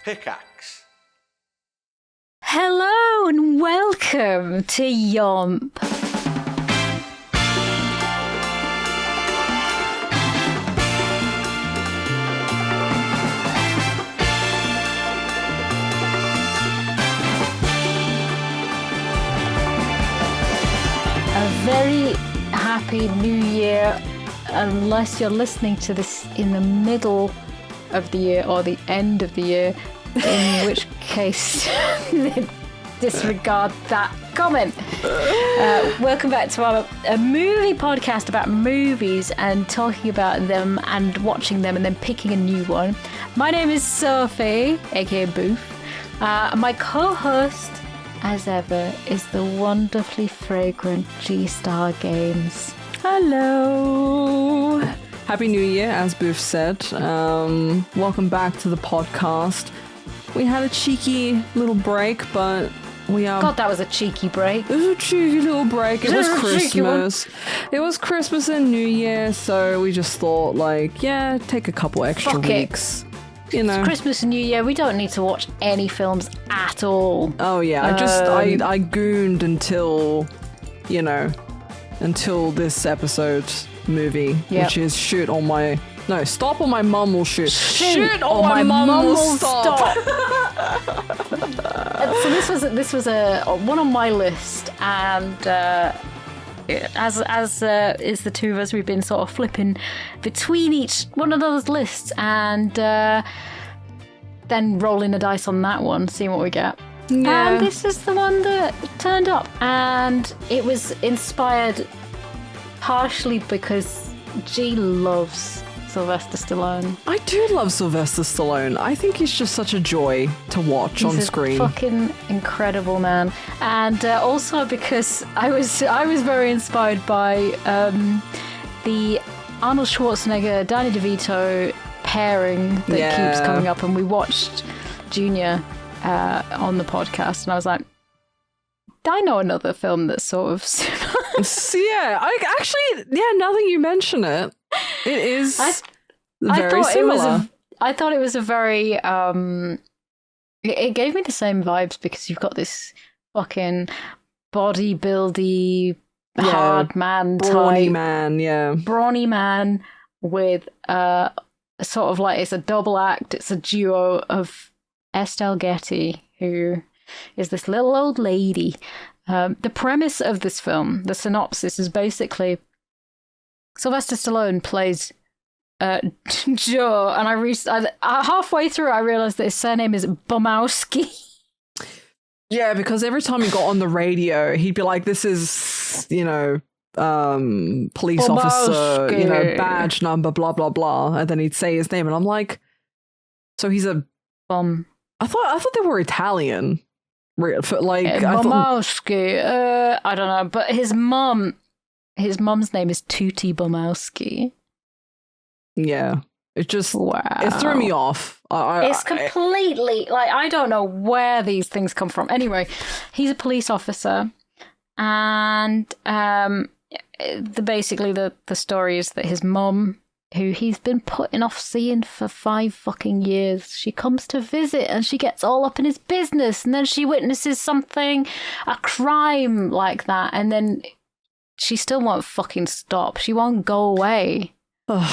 Pickaxe. Hello and welcome to YOMP. A very happy new year, unless you're listening to this in the middle of the year or the end of the year, in which case disregard that comment. Welcome back to a movie podcast about movies and talking about them and watching them and then picking a new one. My name is Sophie, aka Booth. My co-host, as ever, is the wonderfully fragrant G-Star Games. Hello. Happy New Year, as Booth said. Welcome back to the podcast. We had a cheeky little break, but we are... God, that was a cheeky break. It was a cheeky little break. It was Christmas. It was Christmas and New Year, so we just thought, like, yeah, take a couple extra weeks. You know. It's Christmas and New Year. We don't need to watch any films at all. Oh, yeah. I gooned until, you know, until this episode movie, which is Stop or My Mum Will Shoot. Shoot or My Mum Will Stop. So this was a one on my list, and as is the two of us, we've been sort of flipping between each one of those lists and then rolling a dice on that one, seeing what we get. Yeah. And this is the one that turned up, and it was inspired partially because G loves Sylvester Stallone. I do love Sylvester Stallone. I think he's just such a joy to watch on screen. He's a fucking incredible man. And also because I was very inspired by the Arnold Schwarzenegger, Danny DeVito pairing that keeps coming up, and we watched Junior on the podcast, and I was like, I know another film that's sort of similar. Now that you mention it, it is very similar. I thought it was a very... it gave me the same vibes because you've got this fucking bodybuildy, hard man type. Brawny man with sort of like, it's a double act, it's a duo of Estelle Getty, who is this little old lady. The premise of this film, the synopsis, is basically Sylvester Stallone plays Joe, and halfway through I realised that his surname is Bumowski. Yeah, because every time he got on the radio, he'd be like, "This is, you know, police Bumowski. officer, you know, badge number, blah blah blah," and then he'd say his name, and I'm like, "So he's a bum." I thought they were Italian. Bumowski. I don't know, but his mum's name is Tuti Bumowski. Yeah, it just it threw me off. It's completely like, I don't know where these things come from. Anyway, he's a police officer, and basically the story is that his mum, who he's been putting off seeing for 5 fucking years, she comes to visit and she gets all up in his business, and then she witnesses a crime like that, and then she still won't fucking stop. She won't go away. But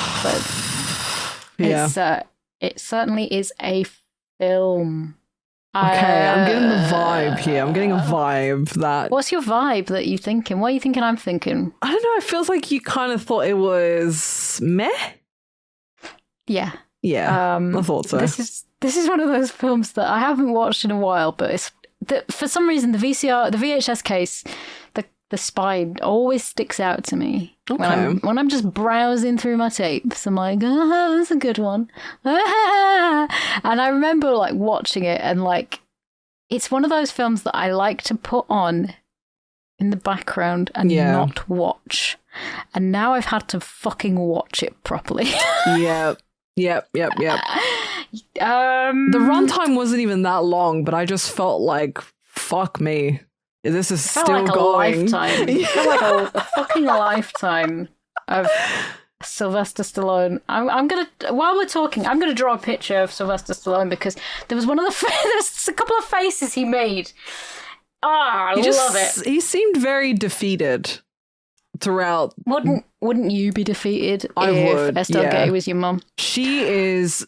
it certainly is a film. Okay, I'm getting the vibe here. I'm getting a vibe that... What's your vibe that you're thinking? What are you thinking I'm thinking? I don't know. It feels like you kind of thought it was meh? Yeah. Yeah, I thought so. This is one of those films that I haven't watched in a while, but for some reason the VHS case, the spine always sticks out to me. Okay. When I'm just browsing through my tapes, I'm like, oh, that's a good one. And I remember like watching it, and like, it's one of those films that I like to put on in the background and not watch. And now I've had to fucking watch it properly. Yep. The runtime wasn't even that long, but I just felt like, fuck me. This is still like going. It felt like a fucking lifetime of Sylvester Stallone. I'm gonna, while we're talking, I'm gonna draw a picture of Sylvester Stallone because there was there's a couple of faces he made. I love it. He seemed very defeated throughout. Wouldn't you be defeated I if would, Estelle Getty was your mum? She is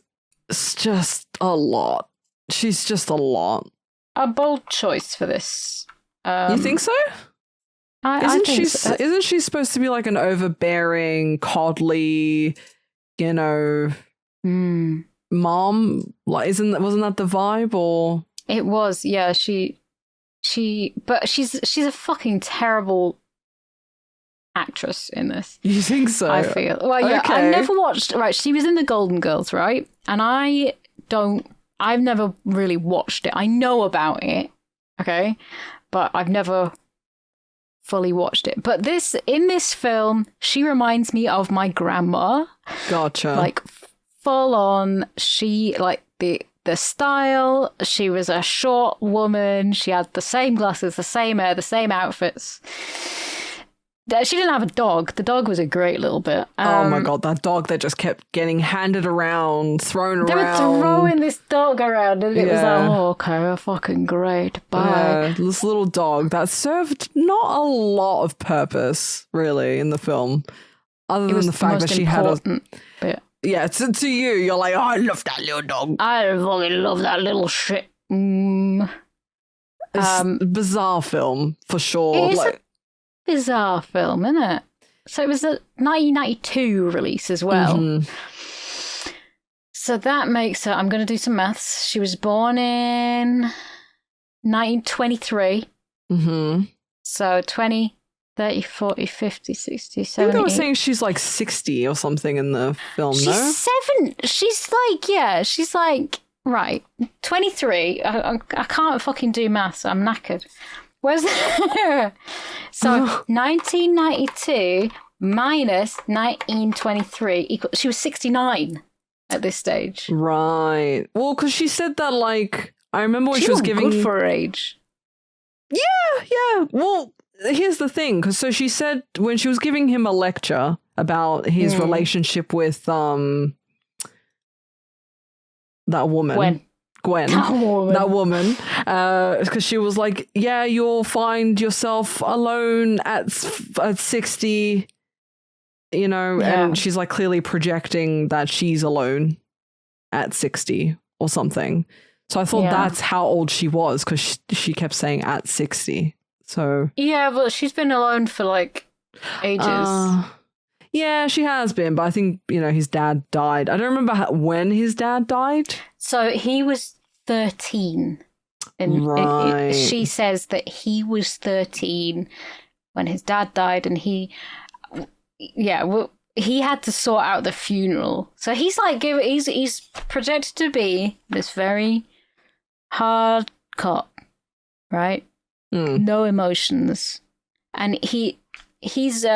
just a lot. She's just a lot. A bold choice for this. You think so? I think so. Isn't she supposed to be like an overbearing, coddly, mom? Like, wasn't that the vibe? Or it was, yeah. But she's a fucking terrible actress in this. You think so? I feel. Well, yeah. Okay. I never watched. Right, she was in the Golden Girls, right? And I've never really watched it. I know about it, okay, but I've never fully watched it. But in this film, she reminds me of my grandma. Gotcha. Like full on. She like the style. She was a short woman. She had the same glasses, the same hair, the same outfits. She didn't have a dog. The dog was a great little bit. Oh my god, that dog that just kept getting handed around, thrown around. They were throwing this dog around, and it was like, oh, okay, fucking great, bye. Yeah, this little dog that served not a lot of purpose, really, in the film, other than the fact that she had a bit. Yeah, to you, you're like, oh, I love that little dog. I fucking love that little shit. It's a bizarre film for sure. It is a bizarre film, isn't it? So it was a 1992 release as well. Mm-hmm. So that makes her, I'm going to do some maths. She was born in 1923. Mm-hmm. So 20, 30, 40, 50, 60, 70. I think I was saying she's like 60 or something in the film, she's no? She's like, right, 23. I can't fucking do maths. I'm knackered. Where's So 1992 minus 1923 she was 69 at this stage. Right. Well, because she said that, like, I remember when she was giving... good for her age. Yeah. Well, here's the thing. Because so she said when she was giving him a lecture about his relationship with that woman. Gwen, that woman, because she was like, yeah, you'll find yourself alone at 60, and she's like clearly projecting that she's alone at 60 or something. So I thought that's how old she was, because she kept saying at 60. So yeah, but she's been alone for like ages. Yeah, she has been, but I think, his dad died. I don't remember when his dad died. So he was 13. And she says that he was 13 when his dad died, and he had to sort out the funeral. So he's like, he's projected to be this very hard cop, right? No emotions. And he's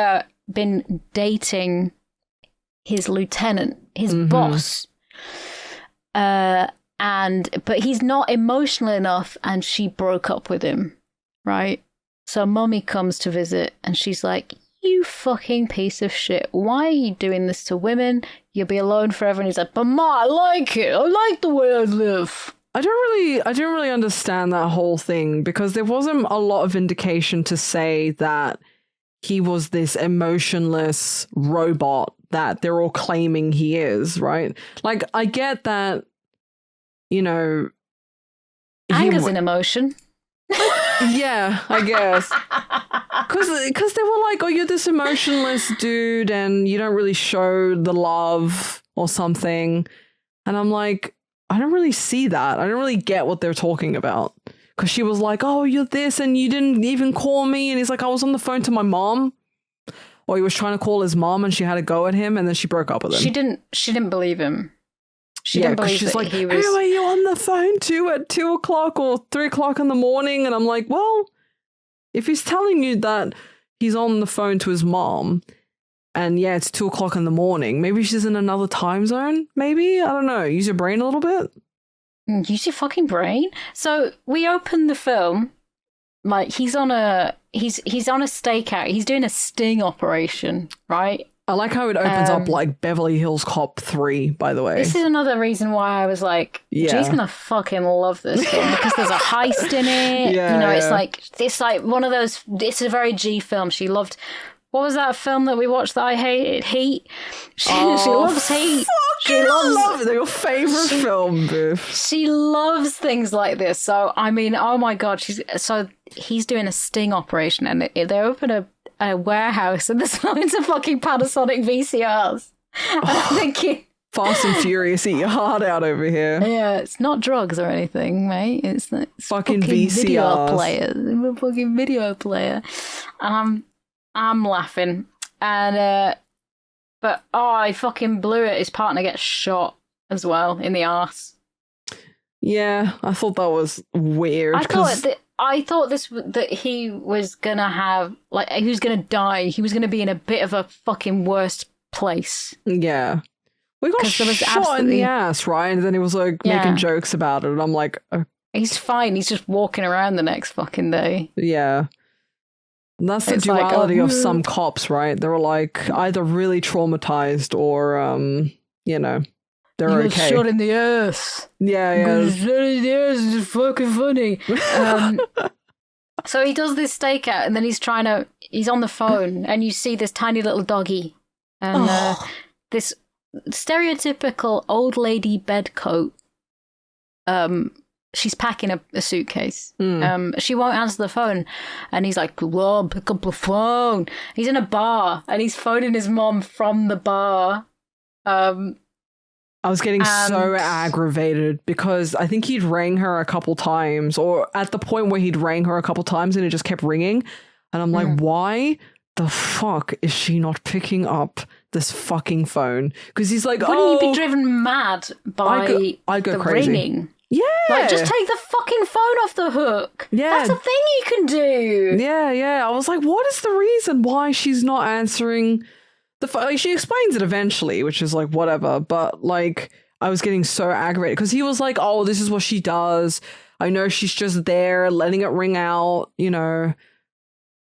been dating his lieutenant, his boss, but he's not emotional enough, and she broke up with him, right? So Mummy comes to visit, and she's like, you fucking piece of shit, why are you doing this to women? You'll be alone forever. And he's like, but Ma, I like it, I like the way I live. I don't really understand that whole thing, because there wasn't a lot of indication to say that he was this emotionless robot that they're all claiming he is, right? Like, I get that, anger's an emotion. Yeah, I guess. Because they were like, oh, you're this emotionless dude and you don't really show the love or something. And I'm like, I don't really see that. I don't really get what they're talking about. Because she was like, oh, you're this and you didn't even call me. And he's like, I was on the phone to my mom. Or he was trying to call his mom and she had a go at him and then she broke up with him. She didn't believe him. She didn't believe she's that like, he was... Who are you on the phone to at 2 o'clock or 3 o'clock in the morning? And I'm like, well, if he's telling you that he's on the phone to his mom and it's 2 o'clock in the morning, maybe she's in another time zone, maybe? I don't know. Use your brain a little bit. Use your fucking brain. So we open the film like he's on a stakeout. He's doing a sting operation, right? I like how it opens up like Beverly Hills Cop 3, by the way. This is another reason why I was like, G's gonna fucking love this film because there's a heist in it. It's like one of those, it's a very G film. She loved, what was that film that we watched that I hated? Heat. She loves Heat. She loves your favorite film, Biff. She loves things like this. So, I mean, oh my God. He's doing a sting operation and they open a warehouse and there's loads of fucking Panasonic VCRs. And I'm thinking... Fast and Furious, eat your heart out over here. Yeah, it's not drugs or anything, mate. It's fucking VCRs. Video player. A fucking video player. And I'm laughing. And, he fucking blew it. His partner gets shot as well in the arse. Yeah, I thought that was weird. I thought that he was gonna have, like, he was gonna die. He was gonna be in a bit of a fucking worse place. Yeah. We got shot in the ass, right? And then he was like making jokes about it. And I'm like, he's fine. He's just walking around the next fucking day. Yeah. And that's the duality of some cops, right? They're like either really traumatized or, they're okay. He was shot in the ass. Yeah. Shot in the ass is fucking funny. So he does this stakeout and then he's on the phone and you see this tiny little doggy and this stereotypical old lady bed coat. She's packing a suitcase. She won't answer the phone. And he's like, "Whoa, pick up the phone." He's in a bar and he's phoning his mom from the bar. I was getting so aggravated because I think he'd rang her a couple times, or at the point where he'd rang her a couple times and it just kept ringing. And I'm like, why the fuck is she not picking up this fucking phone? Because he's like, wouldn't you be driven mad by I'd go crazy. ringing? Yeah. Like, just take the fucking phone off the hook. Yeah. That's a thing you can do. Yeah. I was like, what is the reason why she's not answering the phone? Like, she explains it eventually, which is like, whatever. But like, I was getting so aggravated because he was like, oh, this is what she does. I know she's just there letting it ring out,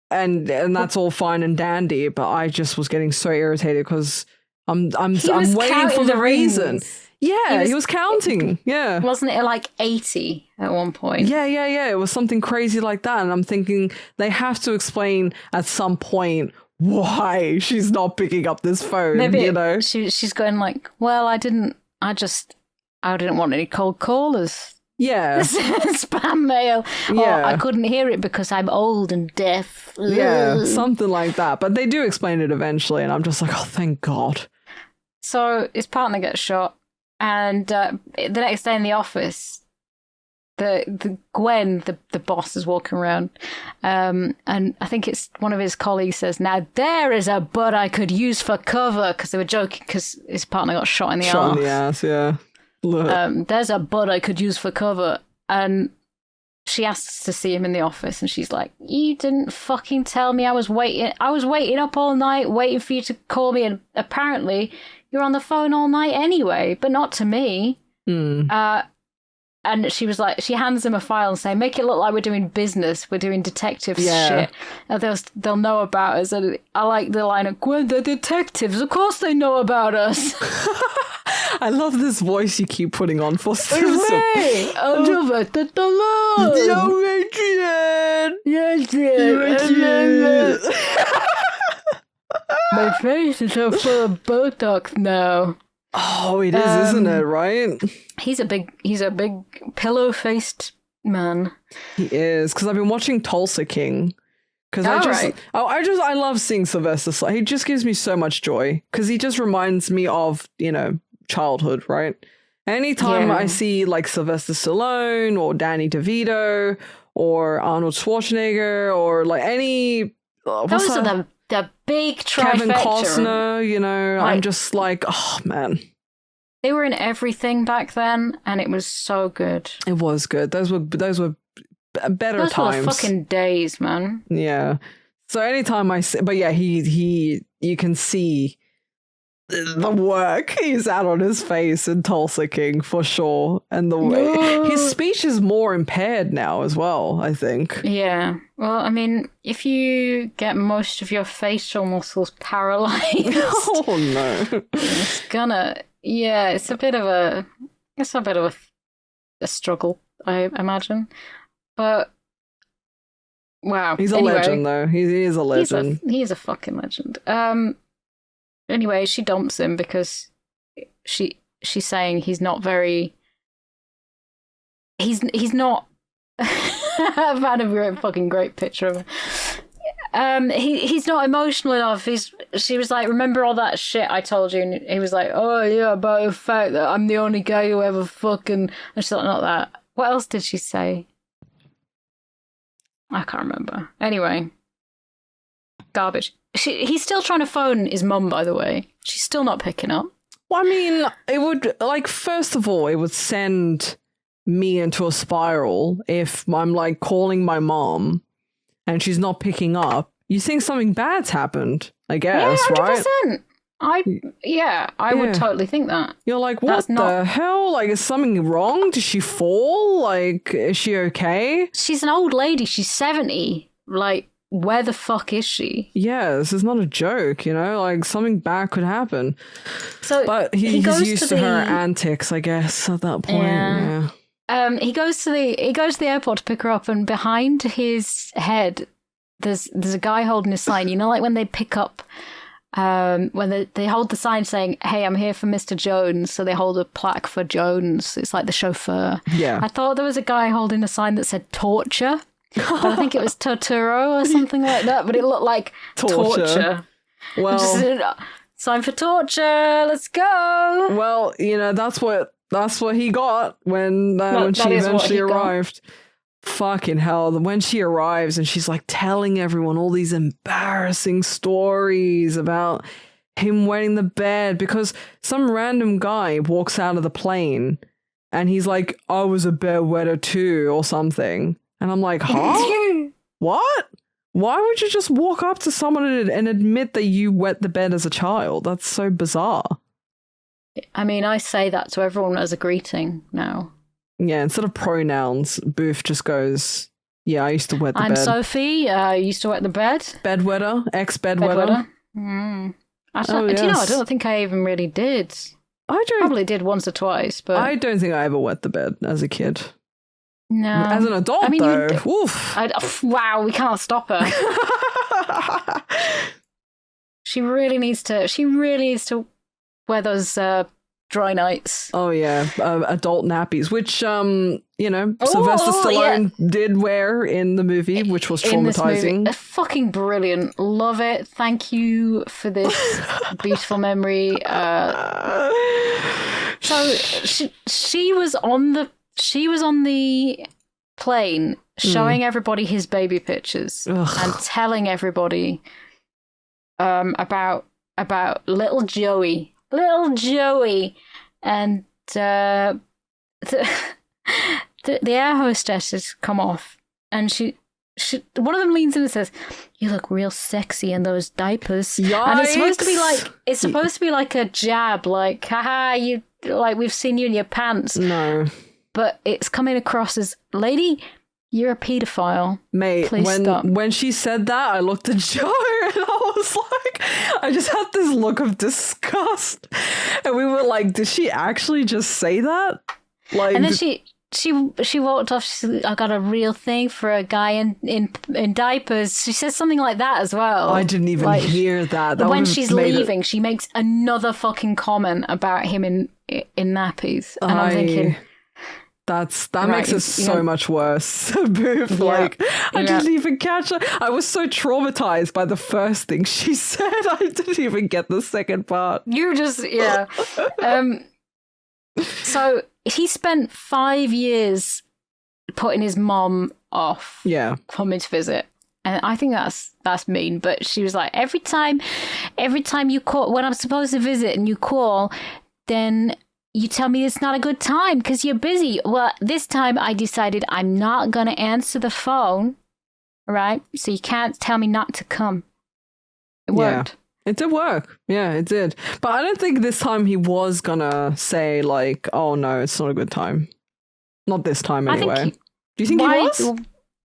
and that's all fine and dandy. But I just was getting so irritated because I'm waiting for the reason. Yeah, he was counting. Yeah. Wasn't it like 80 at one point? Yeah. It was something crazy like that. And I'm thinking they have to explain at some point why she's not picking up this phone. Maybe she's going like, well, I didn't want any cold callers. Yeah. Spam mail. Yeah. Or I couldn't hear it because I'm old and deaf. Yeah, something like that. But they do explain it eventually. And I'm just like, oh, thank God. So his partner gets shot. And the next day in the office, the Gwen, the boss, is walking around, and I think it's one of his colleagues says, "Now there is a butt I could use for cover," because they were joking because his partner got shot in the ass. Yeah. There's a butt I could use for cover, and she asks to see him in the office, and she's like, "You didn't fucking tell me. I was waiting up all night, waiting for you to call me, and apparently you're on the phone all night anyway, but not to me." And she was like, she hands him a file and saying, "Make it look like we're doing business, we're doing detective shit, and they'll know about us." And I like the line of, "Gwen, they're detectives, of course they know about us." I love this voice you keep putting on for Hooray! Sylvester Stallone! Yo, Adrian! My face is so full of Botox now. Oh, it is, isn't it? Right? He's a big pillow-faced man. He is, because I've been watching Tulsa King. Because I love seeing Sylvester Stallone. He just gives me so much joy because he just reminds me of childhood, right? Anytime I see like Sylvester Stallone or Danny DeVito or Arnold Schwarzenegger or like any those are the big trifecta. Kevin Costner, I'm just like, oh man. They were in everything back then, and it was so good. It was good. Those were better those times. Those were fucking days, man. Yeah. So anytime I see, but yeah, he you can see the work he's had on his face in Tulsa King for sure, and the way his speech is more impaired now as well, I think. Yeah. Well, I mean, if you get most of your facial muscles paralyzed, oh no, it's gonna. Yeah, it's a bit of a struggle, I imagine. But wow, he's a legend though. He is a legend. He's a fucking legend. Anyway, she dumps him because she's saying he's not very. He's not. I've had a fucking great picture of him. He's not emotional enough. She was like, remember all that shit I told you? And he was like, oh yeah, about the fact that I'm the only guy who ever fucking. And she's like, not that. What else did she say? I can't remember. Anyway, garbage. He's still trying to phone his mum, by the way. She's still not picking up. Well, I mean, it would, like, first of all, it would send me into a spiral if I'm, like, calling my mom and she's not picking up. You think something bad's happened, I guess, yeah, 100%. right? I would totally think that. You're like, what the hell? Like, is something wrong? Did she fall? Like, is she okay? She's an old lady. She's 70. Like, where the fuck is she? Yeah, this is not a joke, you know? Like, something bad could happen. But he's used to her antics, I guess, at that point. Yeah. He goes to the airport to pick her up, and behind his head, there's a guy holding a sign. You know, like when they pick up, when they hold the sign saying, "Hey, I'm here for Mr. Jones," so they hold a plaque for Jones. It's like the chauffeur. Yeah. I thought there was a guy holding a sign that said torture. But I think it was Totoro or something like that, but it looked like torture. Well, sign for torture. Let's go. Well, you know, that's what he got when she eventually arrived. Fucking hell. When she arrives and she's like telling everyone all these embarrassing stories about him wetting the bed because some random guy walks out of the plane and he's like, I was a bedwetter too or something. And I'm like, huh? What? Why would you just walk up to someone and admit that you wet the bed as a child? That's so bizarre. I mean, I say that to everyone as a greeting now. Yeah, instead of pronouns, Booth just goes, yeah, I used to wet the bed. I'm Sophie. I used to wet the bed. Bedwetter. Ex-bedwetter. Do you know, I don't think I even really did. Probably did once or twice, but... I don't think I ever wet the bed as a kid. No. As an adult, though. Oof. Wow, we can't stop her. She really needs to wear those dry nights. Oh, yeah. Adult nappies, which, you know, Sylvester Stallone did wear in the movie, which was traumatizing. Fucking brilliant. Love it. Thank you for this beautiful memory. So she was on the plane showing everybody his baby pictures and telling everybody about little Joey. And the air hostess has come off, and she one of them leans in and says, "You look real sexy in those diapers." Yikes. And it's supposed to be like a jab, like, haha, you, like, we've seen you in your pants. No. But it's coming across as, lady, you're a pedophile. Mate, please stop. When she said that, I looked at Joe and I was like, I just had this look of disgust. And we were like, did she actually just say that? Like, and then she walked off. She said, I got a real thing for a guy in diapers. She says something like that as well. I didn't even hear that. When she's leaving, she makes another fucking comment about him in nappies. And I'm thinking... That makes it so much worse. Boof, like, I didn't even catch her. I was so traumatized by the first thing she said. I didn't even get the second part. You just, so he spent 5 years putting his mom off coming to visit. And I think that's mean. But she was like, every time you call, when I'm supposed to visit and you call, then... you tell me it's not a good time because you're busy. Well, this time I decided I'm not going to answer the phone, right? So you can't tell me not to come. It worked. It did work. Yeah, it did. But I don't think this time he was gonna say, like, oh no, it's not a good time. Not this time, anyway. Do you think he was?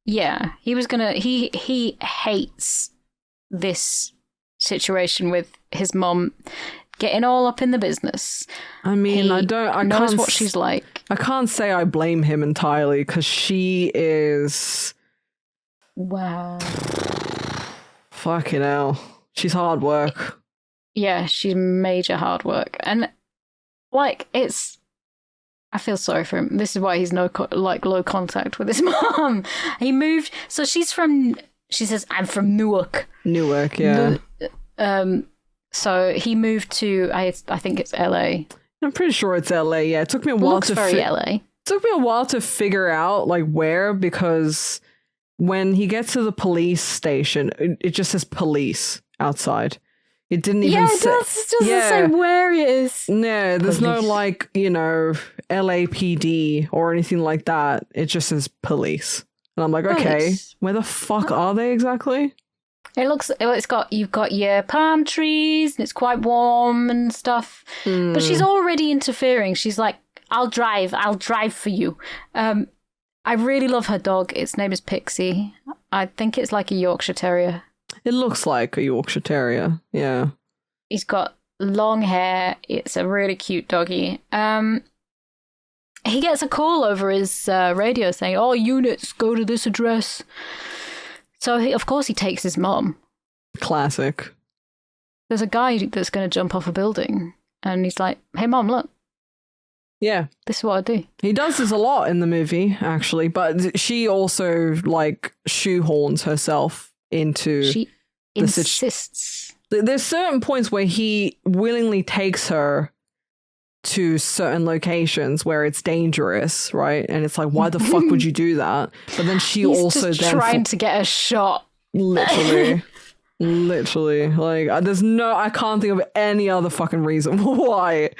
Yeah, he was gonna... He hates this situation with his mum getting all up in the business. I mean, I knows what she's like. I can't say I blame him entirely, because she is... Wow. Fucking hell. She's hard work. Yeah, she's major hard work. And, like, it's... I feel sorry for him. This is why he's low contact with his mom. He moved... So she's from... She says, I'm from Newark. Newark, yeah. So he moved to... I think it's LA. I'm pretty sure it's LA, yeah. It took me a while to... LA. It took me a while to figure out, like, where, because when he gets to the police station, it just says police outside. It didn't even say... Yeah, it doesn't say where it is. No, there's no, like, you know, LAPD or anything like that. It just says police. And I'm like, okay, where the fuck are they exactly? You've got your palm trees and it's quite warm and stuff. But she's already interfering. She's like, I'll drive for you. I really love her dog. Its name is Pixie. I think it's like a Yorkshire Terrier. It looks like a Yorkshire Terrier, yeah. He's got long hair. It's a really cute doggy. He gets a call over his radio saying, "All units, go to this address." So, of course, he takes his mom. Classic. There's a guy that's going to jump off a building, and he's like, "Hey, Mom, look." Yeah. This is what I do. He does this a lot in the movie, actually, but she also, like, shoehorns herself into... She insists. There's certain points where he willingly takes her to certain locations where it's dangerous, right? And it's like, why the fuck would you do that? But then she's just trying to get a shot. Literally. Literally. Like, I can't think of any other fucking reason why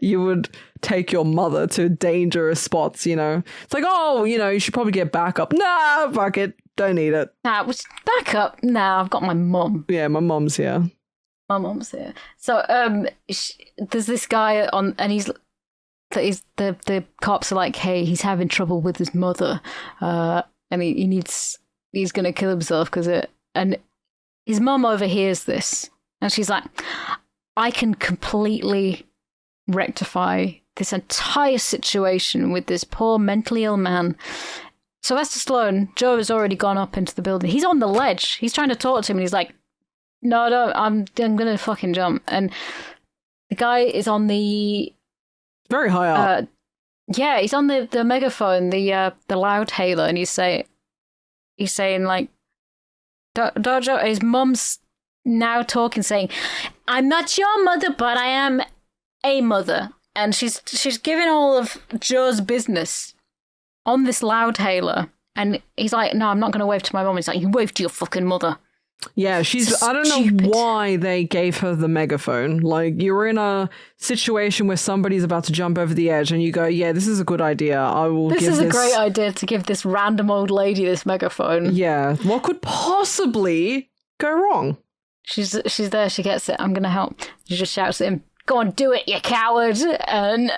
you would take your mother to dangerous spots, you know? It's like, oh, you know, you should probably get backup. Nah, fuck it. Don't need it. Nah, backup? Nah, I've got my mum. Yeah, my mum's here. My mum's here. So, there's this guy on, and the cops are like, hey, he's having trouble with his mother, and he's gonna kill himself and his mum overhears this, and she's like, I can completely rectify this entire situation with this poor mentally ill man. Sylvester Stallone, Joe has already gone up into the building. He's on the ledge. He's trying to talk to him, and he's like, no, I'm gonna fucking jump. And the guy is on the... Very high up. Yeah, he's on the megaphone, the loud hailer, and he's saying like, Dojo, his mum's now talking, saying, I'm not your mother, but I am a mother. And she's giving all of Joe's business on this loud hailer. And he's like, no, I'm not going to wave to my mum. He's like, you wave to your fucking mother. Yeah, I don't know why they gave her the megaphone. Like, you're in a situation where somebody's about to jump over the edge and you go, yeah, this is a good idea. This is a great idea to give this random old lady this megaphone. Yeah, what could possibly go wrong? She's there, she gets it. I'm going to help. She just shouts at him, go on, do it, you coward. And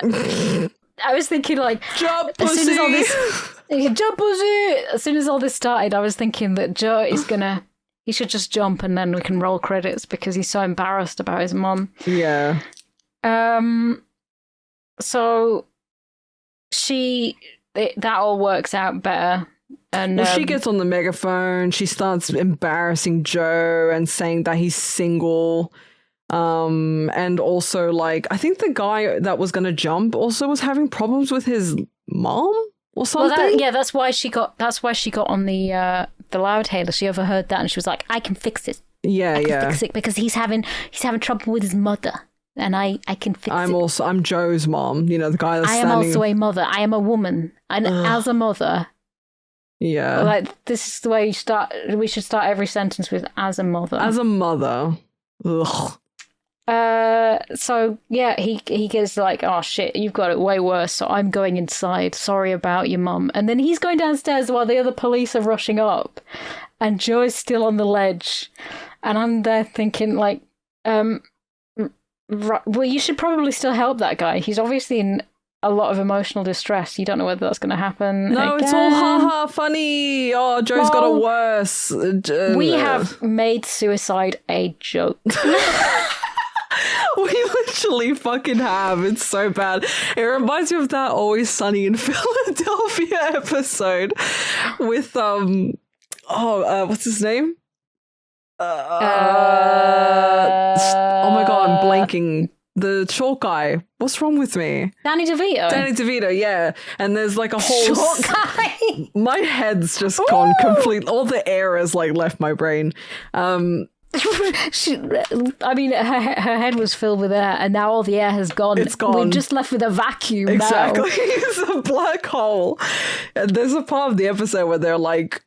I was thinking, like, jump, pussy. Jump, pussy. As soon as all this started, I was thinking that Joe is going to... He should just jump and then we can roll credits because he's so embarrassed about his mom. Yeah. So that all works out better. And she gets on the megaphone. She starts embarrassing Joe and saying that he's single. And also, like, I think the guy that was going to jump also was having problems with his mom or something. Well, that's why she got on the loud hailer. She overheard that and she was like, I can fix it. I can fix it because he's having trouble with his mother. And I can fix it. I'm Joe's mom, you know, the guy that's standing. I am also a mother. I am a woman. And as a mother. Yeah. Like, this is the way we should start every sentence with as a mother. As a mother. Ugh. So yeah, he gets like, oh shit, you've got it way worse, so I'm going inside. Sorry about your mum. And then he's going downstairs while the other police are rushing up, and Joe is still on the ledge, and I'm there thinking, like, Well, you should probably still help that guy. He's obviously in a lot of emotional distress. You don't know whether that's going to happen. No, again. It's all haha funny. Oh, Joe's got it worse. We have made suicide a joke. We literally fucking have. It's so bad. It reminds me of that Always Sunny in Philadelphia episode with what's his name? Oh my god, I'm blanking. The short guy. What's wrong with me? Danny DeVito, yeah. And there's like a whole short guy. My head's just gone complete. All the air has like left my brain. Her head was filled with air, and now all the air has gone. It's gone. We're just left with a vacuum. Exactly. Now. It's a black hole. And there's a part of the episode where they're like,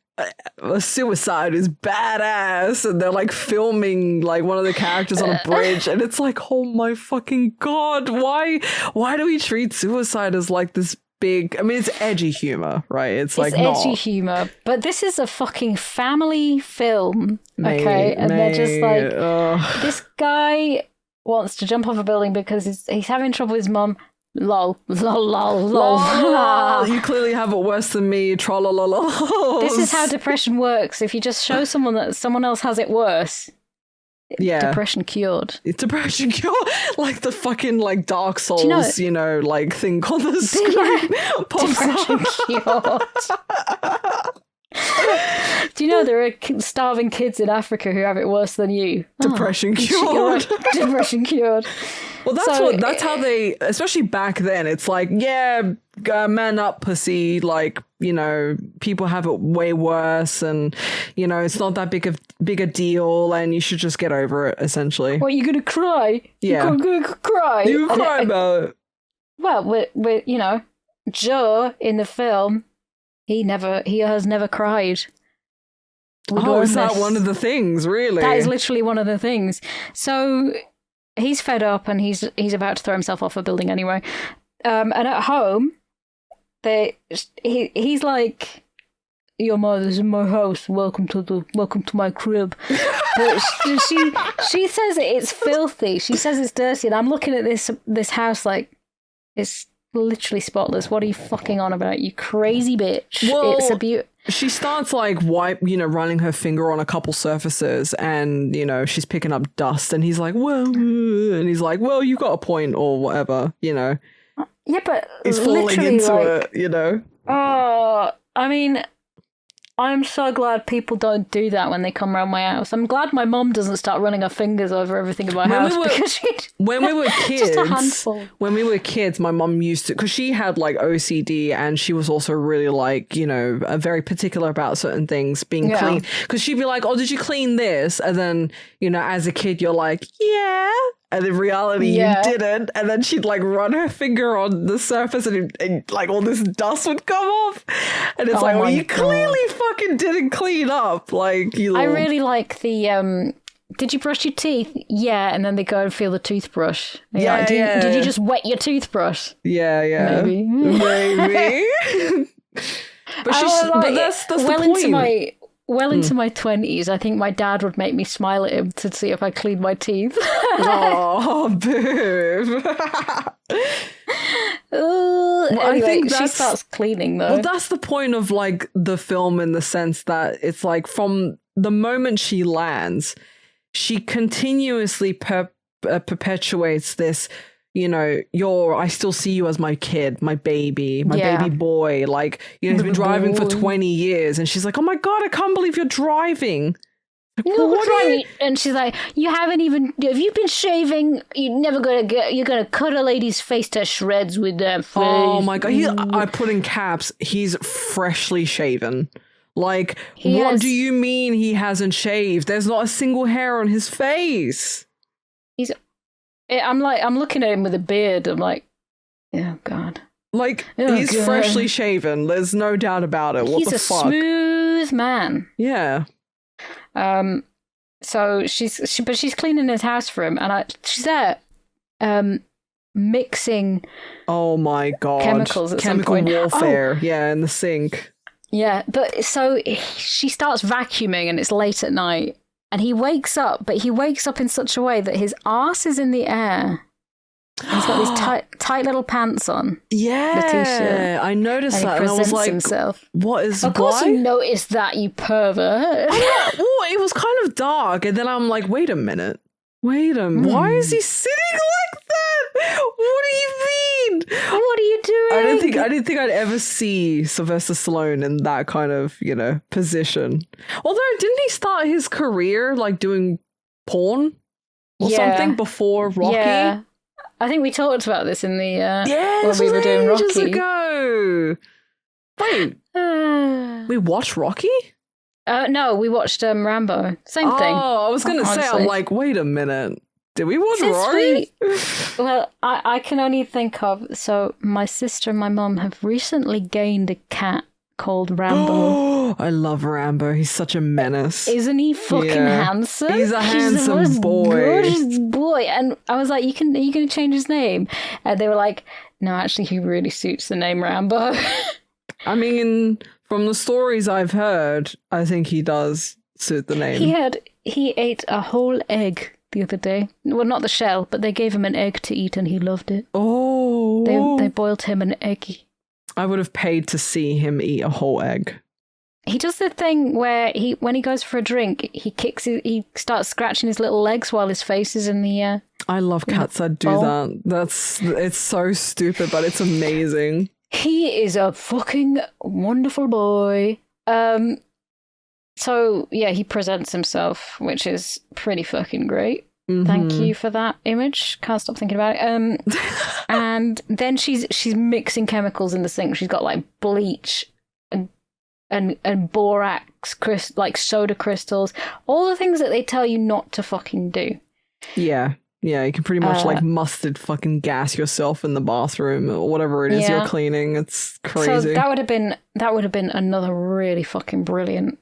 a suicide is badass, and they're like filming like one of the characters on a bridge, and it's like, oh my fucking god, why do we treat suicide as like this big? I mean, it's edgy humor, right? It's like edgy humor, but this is a fucking family film, okay? And they're just like, this guy wants to jump off a building because he's having trouble with his mum. Lol. You clearly have it worse than me. Trollololol. This is how depression works. If you just show someone that someone else has it worse, depression cured. It's depression cured. Like the fucking like Dark Souls, like thing on the screen. Depression cured. Do you know there are starving kids in Africa who have it worse than you? Depression cured. Depression cured. Well, that's how they, especially back then, it's like, man up, pussy, like, people have it way worse, and, it's not that big a deal, and you should just get over it, essentially. What, you're gonna cry? Yeah. You're gonna cry? You cry about it. Well, we're Joe in the film, he has never cried. Is that one of the things, really? That is literally one of the things. So he's fed up, and he's about to throw himself off a building anyway. And at home, he's like, "Your mother's in my house. Welcome to my crib." But she says it's filthy. She says it's dirty, and I'm looking at this house like it's literally spotless. What are you fucking on about, you crazy bitch? Well, it's a beaut. She starts like running her finger on a couple surfaces, and she's picking up dust, and he's like, well, and he's like, well, you've got a point, or whatever, Yeah, but he's falling into it, Oh, I mean, I'm so glad people don't do that when they come around my house. I'm glad my mum doesn't start running her fingers over everything in my house because when we were kids, just a handful. When we were kids, my mum used to, because she had like OCD, and she was also really like, very particular about certain things being clean. Because she'd be like, "Oh, did you clean this?" And then, as a kid, you're like, "Yeah." And in reality, you didn't. And then she'd like run her finger on the surface, and like all this dust would come off. And it's like, well, you clearly fucking didn't clean up. Like, I really like the, did you brush your teeth? Yeah. And then they go and feel the toothbrush. Did you just wet your toothbrush? Yeah. Maybe. But that's the point. Into my 20s, I think my dad would make me smile at him to see if I cleaned my teeth. Oh, boo. Anyway, I think she starts cleaning, though. Well, that's the point of, like, the film, in the sense that it's, like, from the moment she lands, she continuously perpetuates this, I still see you as my kid, my baby boy. Like, he's been driving for 20 years, and she's like, oh my God, I can't believe you're driving. And she's like, have you been shaving? You're gonna cut a lady's face to shreds with that face. Oh my God. I put in caps, he's freshly shaven. Like, what do you mean he hasn't shaved? There's not a single hair on his face. I'm looking at him with a beard. I'm like, oh God. Like, he's freshly shaven. There's no doubt about it. What the fuck? He's a smooth man. Yeah. So she's cleaning his house for him, and she's there, mixing. Oh my God. Chemicals at Chemical some point. warfare. Oh. Yeah, in the sink. Yeah, but so she starts vacuuming, and it's late at night. And he wakes up, but he wakes up in such a way that his arse is in the air. He's got these tight little pants on. Yeah, I noticed that, and I was like, himself. "What is?" Of course, you noticed that, you pervert. It was kind of dark, and then I'm like, "Wait a minute, why is he sitting like that? What do you mean? What are you doing?" I didn't think I'd ever see Sylvester Stallone in that kind of position. Although, didn't he start his career like doing porn or something before Rocky? Yeah. I think we talked about this in the when we were doing Rocky. Ages ago. Wait, we watched Rocky? No, we watched Rambo. Same thing. Oh, I was going to say, I'm like, wait a minute. Did we watch Rocky? Well, I can only think of, so my sister and my mum have recently gained a cat called Rambo. I love Rambo. He's such a menace. Isn't he fucking handsome? He's a handsome boy. Gorgeous boy. And I was like, are you going to change his name? And they were like, no, actually, he really suits the name Rambo. I mean, from the stories I've heard, I think he does suit the name. He ate a whole egg the other day. Well, not the shell, but they gave him an egg to eat and he loved it. Oh. They boiled him an egg. I would have paid to see him eat a whole egg. He does the thing where when he goes for a drink, he starts scratching his little legs while his face is in the air. I love cats that do that. It's so stupid, but it's amazing. He is a fucking wonderful boy. So yeah, he presents himself, which is pretty fucking great. Mm-hmm. Thank you for that image. Can't stop thinking about it. And then she's mixing chemicals in the sink. She's got like bleach and borax, like soda crystals, all the things that they tell you not to fucking do. Yeah, you can pretty much like mustard fucking gas yourself in the bathroom or whatever it is you're cleaning. It's crazy. So that would have been another really fucking brilliant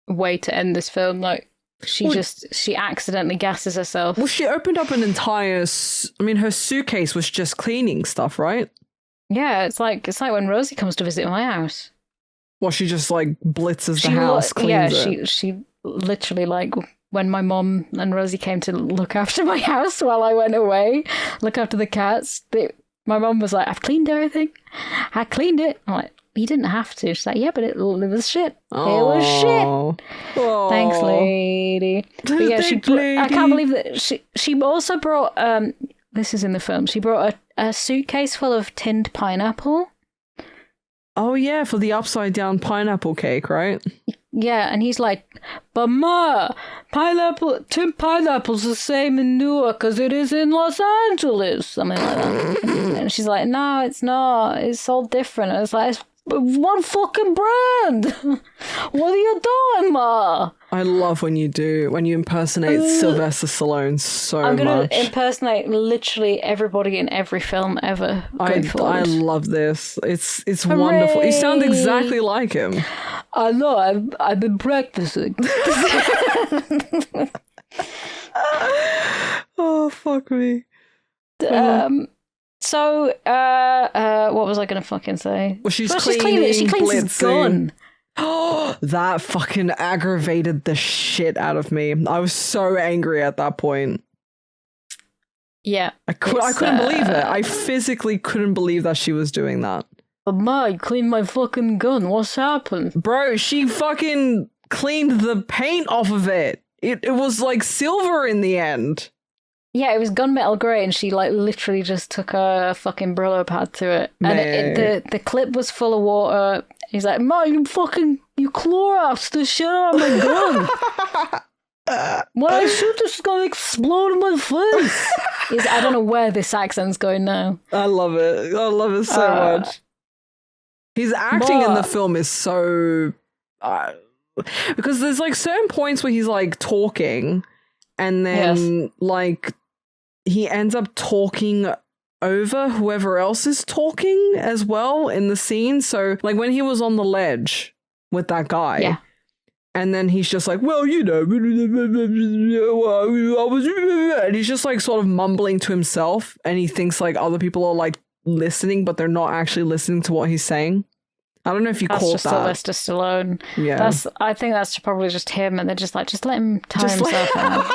way to end this film. Like she accidentally gasses herself. Well, she opened up an entire. Her suitcase was just cleaning stuff, right? Yeah, it's like when Rosie comes to visit my house. Well, she just like blitzes the house, cleans it. She literally, like, when my mom and Rosie came to look after my house while I went away, look after the cats, my mom was like, "I've cleaned everything. I cleaned it." I'm like, "You didn't have to." She's like, "Yeah, but it was shit. It was shit." Aww. Thanks, lady. But yeah, I can't believe that she also brought, this is in the film, she brought a suitcase full of tinned pineapple. Oh, yeah, for the upside down pineapple cake, right? Yeah, and he's like, "But Ma, tinned pineapple's the same in Newark as it is in Los Angeles." Something like that. And she's like, "No, it's not. It's all different." And I was like, "It's one fucking brand. What are you doing, Ma?" I love when you impersonate Sylvester Stallone so much. I'm going to impersonate literally everybody in every film ever. I love this. It's wonderful. You sound exactly like him. I know. I've been practicing. Oh, fuck me. So, what was I going to fucking say? Well, she's cleaning. She cleans his gun. Oh, that fucking aggravated the shit out of me. I was so angry at that point. Yeah. I couldn't believe it. I physically couldn't believe that she was doing that. But Ma, you cleaned my fucking gun. What's happened? Bro, she fucking cleaned the paint off of it. It was like silver in the end. Yeah, it was gunmetal grey, and she like literally just took a fucking Brillo pad to it. And the clip was full of water. He's like, "Ma, you Clorox the shit out of my gun. When I shoot this, it's gonna explode in my face." I don't know where this accent's going now. I love it. I love it so much. His acting in the film is so... because there's like certain points where he's like talking, and then like he ends up talking over whoever else is talking as well in the scene. So like when he was on the ledge with that guy, and then he's just like, "Well, you know, I was," and he's just like sort of mumbling to himself, and he thinks like other people are like listening, but they're not actually listening to what he's saying. I don't know if you that's caught just that. Sylvester Stallone. Yeah. I think that's probably just him, and they're just like, just let him tire himself out.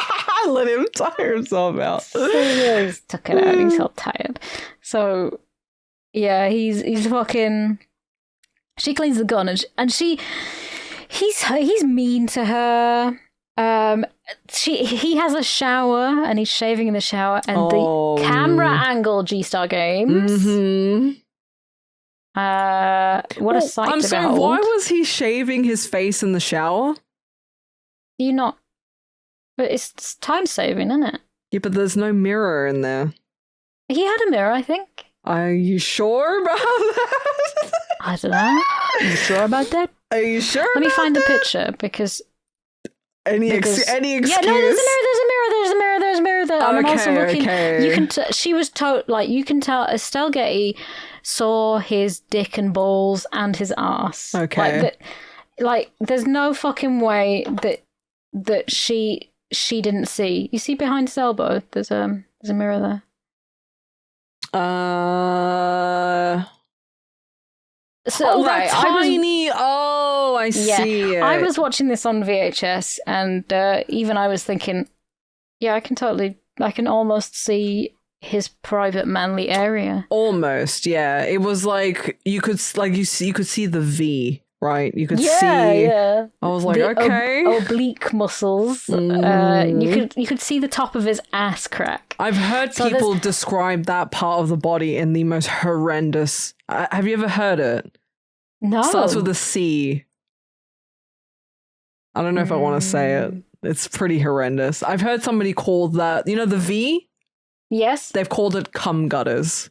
Let him tire himself out. So yeah, he's took it out. He's all tired. So yeah, he's fucking. She cleans the gun, and he's mean to her. He has a shower, and he's shaving in the shower, and the camera angle G-Star Games. Mm-hmm. What a sight I'm to sorry, behold. why was he shaving his face in the shower? Do you not? But it's time saving, isn't it? Yeah, but there's no mirror in there. He had a mirror, I think. Are you sure about that? I don't know. Are you sure about that? Are you sure? Let me find that? the picture because. Any excuse? Yeah, no, there's a mirror there. I'm also looking. Okay. You can. She was you can tell Estelle Getty saw his dick and balls and his ass. Okay. There's no fucking way that she didn't see. You see behind his elbow, there's a mirror there. So, that tiny. I see it. I was watching this on VHS, and even I was thinking, yeah, I can almost see his private manly area. Almost, yeah. It was like you could see the V, right? You could see. Yeah. I was like, okay, oblique muscles. You could see the top of his ass crack. I've heard people describe that part of the body in the most horrendous. Have you ever heard it? No. Starts with a C. I don't know if I want to say it. It's pretty horrendous. I've heard somebody call that, the V? Yes. They've called it cum gutters.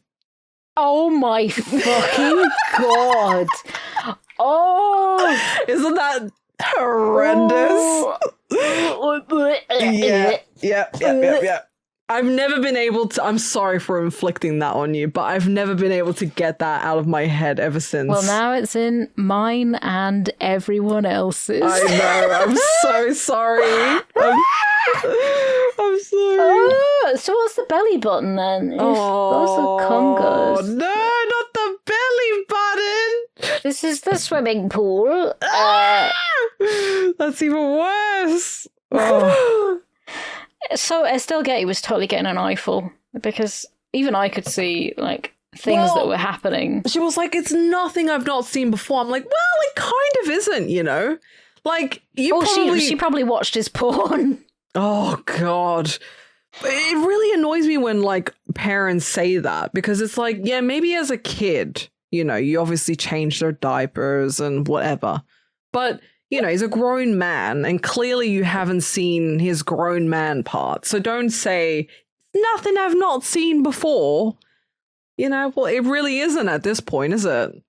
Oh my fucking god. Oh. Isn't that horrendous? Yeah. I've never been able to, I'm sorry for inflicting that on you, but I've never been able to get that out of my head ever since. Well, now it's in mine and everyone else's. I know, I'm so sorry. I'm sorry. So what's the belly button then? Those are congos. No, not the belly button. This is the swimming pool. That's even worse. Oh. So Estelle Getty was totally getting an eyeful because even I could see things that were happening. She was like, "It's nothing I've not seen before." I'm like, "Well, it kind of isn't, Like she probably watched his porn. Oh God, it really annoys me when parents say that because it's like, yeah, maybe as a kid, you obviously change their diapers and whatever, but. He's a grown man, and clearly you haven't seen his grown man part. So don't say, nothing I've not seen before. Well, it really isn't at this point, is it?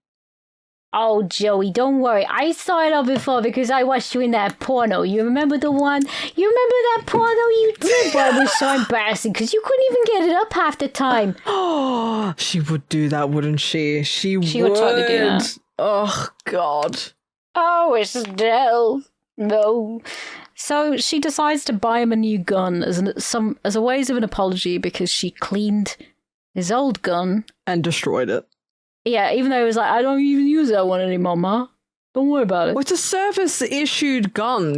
Oh, Joey, don't worry. I saw it all before because I watched you in that porno. You remember the one? You remember that porno you did? Well, it was so embarrassing because you couldn't even get it up half the time. Oh, she would do that, wouldn't she? She would totally do that. Oh, God. Oh, Estelle. No. So she decides to buy him a new gun as a ways of an apology because she cleaned his old gun. And destroyed it. Yeah, even though it was like, I don't even use that one anymore, Ma. Don't worry about it. Well, it's a service-issued gun,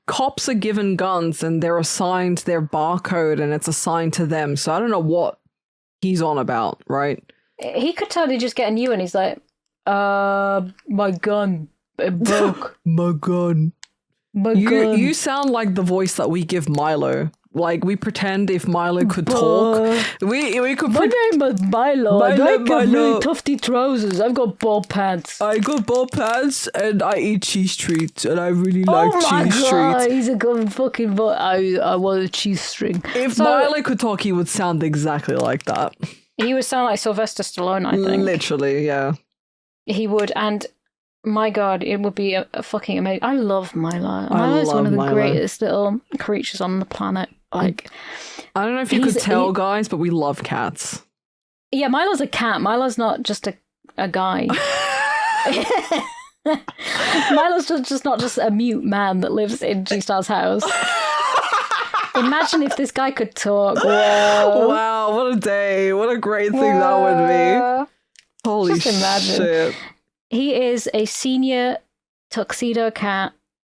Cops are given guns and they're assigned their barcode and it's assigned to them. So I don't know what he's on about, right? He could totally just get a new one. He's like, my gun. It broke. My gun. You sound like the voice that we give Milo. We pretend if Milo could talk. We could. My name is Milo. I like really tufty trousers. I've got ball pants. I got ball pants and I eat cheese treats and I really like cheese treats. Oh my god, he's a good fucking boy. I want a cheese string. If Milo could talk, he would sound exactly like that. He would sound like Sylvester Stallone, I think. Literally, yeah. He would, and my god, it would be a fucking amazing. I love Milo. Milo is one of the greatest little creatures on the planet. I don't know if you could tell, guys, but we love cats. Yeah, Milo's a cat. Milo's not just a guy. Milo's just not just a mute man that lives in G-Star's house. Imagine if this guy could talk. Whoa. Wow, what a day. What a great thing that would be. Holy shit. He is a senior tuxedo cat.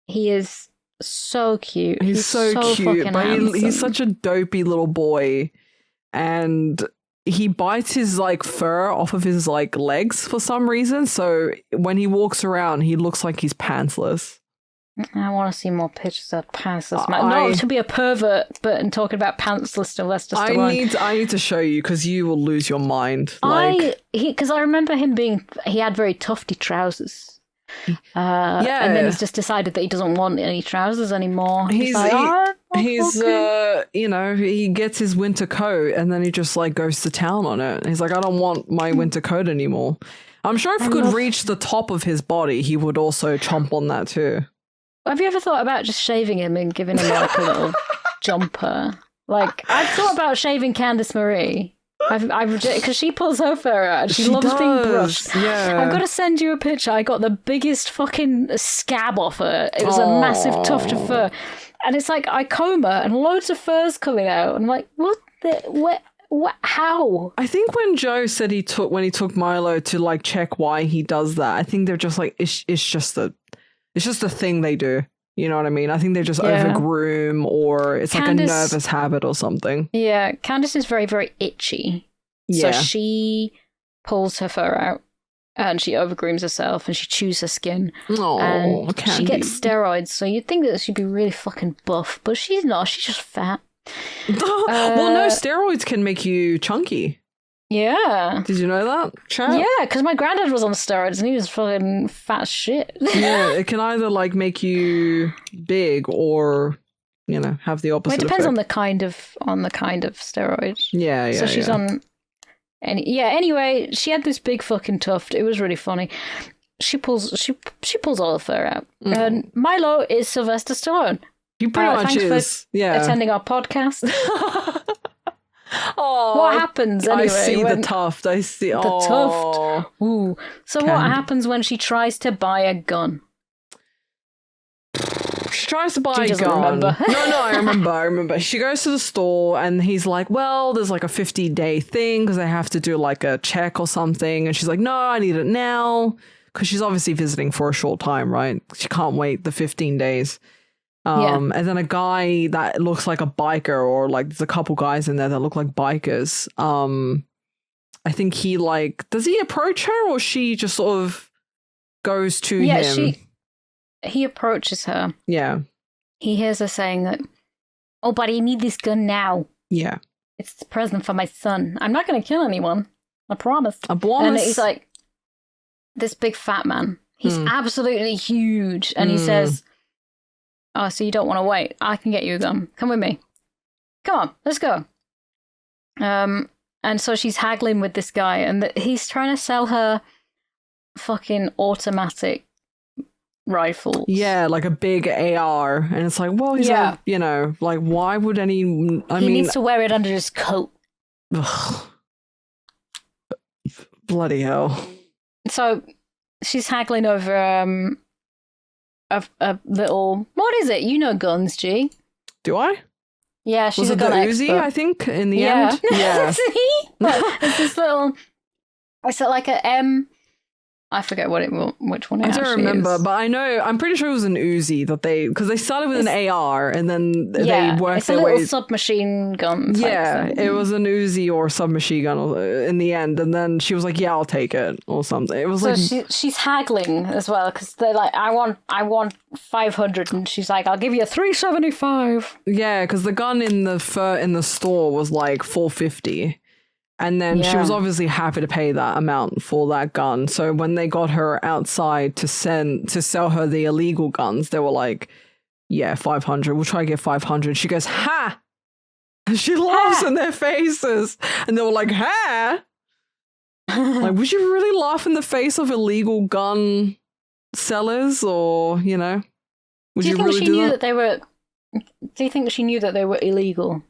He is so cute. He's so cute, but he's such a dopey little boy, and he bites his like fur off of his like legs for some reason. So when he walks around, he looks like he's pantsless. I want to see more pictures of pantsless man. Not to be a pervert, but in talking about pantsless Sylvester Stallone. I need to show you because you will lose your mind. Because I remember him he had very tufty trousers. And then he's just decided that he doesn't want any trousers anymore. He gets his winter coat and then he just like goes to town on it. He's like, I don't want my winter coat anymore. I'm sure if he could reach the top of his body, he would also chomp on that too. Have you ever thought about just shaving him and giving him like a little jumper? Like, I've thought about shaving Candice Marie. Because she pulls her fur out and she loves being brushed. Yeah. I've got to send you a picture. I got the biggest fucking scab off her. It was a massive tuft of fur. And it's like, I comb her and loads of fur's coming out. And I'm like, what, how? I think when Joe said when he took Milo to like check why he does that, I think they're just like, it's just a thing they do. You know what I mean? I think they just overgroom, or it's like a nervous habit or something. Yeah, Candice is very, very itchy. Yeah. So she pulls her fur out and she overgrooms herself and she chews her skin. Oh, and Candy. She gets steroids, so you'd think that she'd be really fucking buff, but she's not. She's just fat. Well, no, steroids can make you chunky. Yeah. Did you know that, Chad? Yeah, because my granddad was on steroids and he was fucking fat as shit. Yeah, it can either like make you big or, have the opposite. Well, it depends effect. on the kind of steroid. Yeah. So she's on. Anyway, she had this big fucking tuft. It was really funny. She pulls all the fur out. And Milo is Sylvester Stallone. He pretty much is. For attending our podcast. Oh, what happens anyway? I see the tuft. I see the tuft. Ooh. So Candy. What happens when she tries to buy a gun? She tries to buy a gun. Remember. No, I remember. She goes to the store and he's like, well, there's like a 50-day thing because they have to do like a check or something. And she's like, no, I need it now. Because she's obviously visiting for a short time, right? She can't wait the 15 days. And then a guy that looks like a biker, or like there's a couple guys in there that look like bikers. I think he does he approach her or she just sort of goes to him? He approaches her. Yeah. He hears her saying that, oh, but I need this gun now. Yeah. It's a present for my son. I'm not going to kill anyone. I promise. And he's like, this big fat man. He's absolutely huge. And he says, oh, so you don't want to wait? I can get you a gun. Come with me. Come on, let's go. And so she's haggling with this guy, and he's trying to sell her fucking automatic rifles. Yeah, like a big AR. And it's like, well, he's like, why would he needs to wear it under his coat. Ugh. Bloody hell. So she's haggling over a little, what is it? You know guns, G. Do I? Yeah, she's was a gun expert. Uzi, I think, in the end? Yeah. It's this little, it's like a I forget which one it I don't remember, is. but I'm pretty sure it was an Uzi because they started with an AR and then they worked their way. It's a little submachine gun. Yeah, it was an Uzi or submachine gun in the end, and then she was like, "Yeah, I'll take it" or something. It was she's haggling as well because they're like, "I want 500," and she's like, "I'll give you 375." Yeah, because the gun in the store was like 450. And then she was obviously happy to pay that amount for that gun. So when they got her outside to sell her the illegal guns, they were like, yeah, 500. We'll try to get 500. She goes, ha! And she laughs in their faces. And they were like, ha! Like, would you really laugh in the face of illegal gun sellers? Or, would you really do that? Do you think she knew that they were illegal?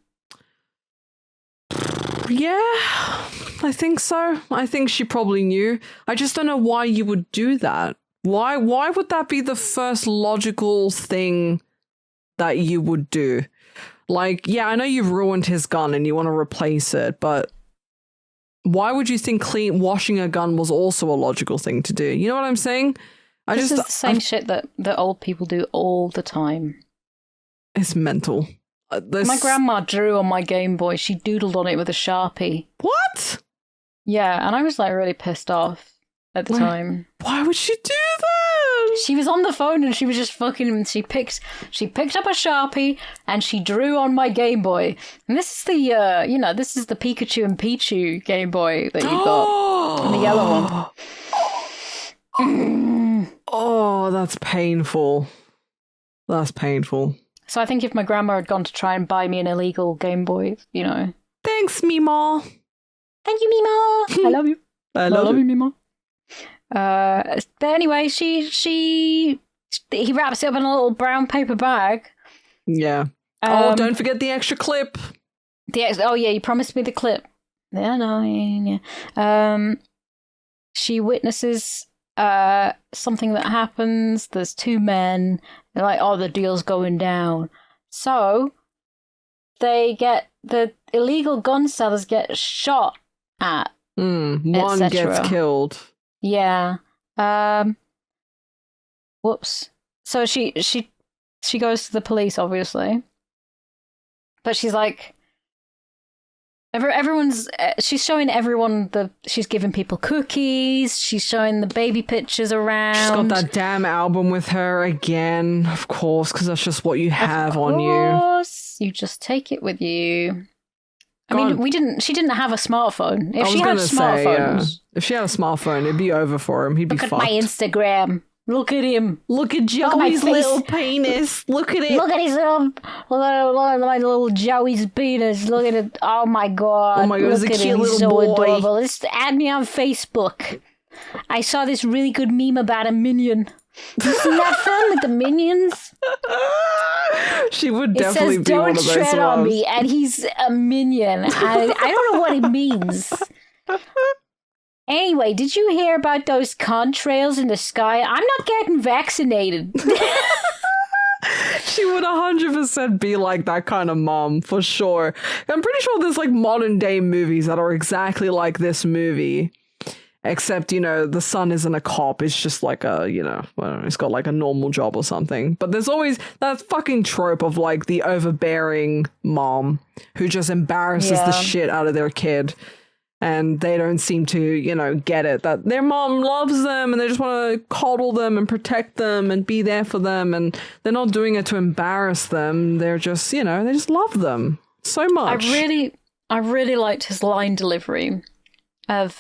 Yeah, I think so. I think she probably knew. I just don't know why you would do that. Why would that be the first logical thing that you would do? Like, yeah, I know you've ruined his gun and you want to replace it, but why would you think washing a gun was also a logical thing to do? You know what I'm saying? This is the same shit that old people do all the time. It's mental. My grandma drew on my Game Boy. She doodled on it with a Sharpie. What? Yeah, and I was like really pissed off at the time. Why would she do that? She was on the phone and she was just fucking. She picked up a Sharpie and she drew on my Game Boy. And this is the this is the Pikachu and Pichu Game Boy that you got, and the yellow one. Oh, that's painful. That's painful. So I think if my grandma had gone to try and buy me an illegal Game Boy, Thanks, Mima. Thank you, Mima. I love you. I love you, Mima. But anyway, he wraps it up in a little brown paper bag. Yeah. Don't forget the extra clip. You promised me the clip. Yeah, no, yeah. She witnesses something that happens. There's two men. They're like, the deal's going down. So they get the illegal gun sellers get shot at. One gets killed. Yeah. Whoops. So she goes to the police, obviously, but she's like, she's showing everyone she's giving people cookies. She's showing the baby pictures around. She's got that damn album with her again, of course, because that's just what you have on you. Of course, you just take it with you. I mean, she didn't have a smartphone. If she had smartphones, if she had a smartphone, it'd be over for him. He'd be fucked. Look at my Instagram. Look at him. Look at Joey's little penis. Look at it. Look at his look at my little Joey's penis. Look at it. Oh my god. Oh my god, he's a cute little so boy. Adorable. Just add me on Facebook. I saw this really good meme about a minion. You seen that film with the minions? She would definitely be one of those ones. Don't tread on me, and he's a minion. I don't know what it means. Anyway, did you hear about those contrails in the sky? I'm not getting vaccinated. She would 100% be like that kind of mom, for sure. I'm pretty sure there's like modern day movies that are exactly like this movie. Except, the son isn't a cop. It's just like he's got like a normal job or something. But there's always that fucking trope of like the overbearing mom who just embarrasses the shit out of their kid. And they don't seem to, get it, that their mom loves them and they just want to coddle them and protect them and be there for them. And they're not doing it to embarrass them. They're just, they just love them so much. I really liked his line delivery of,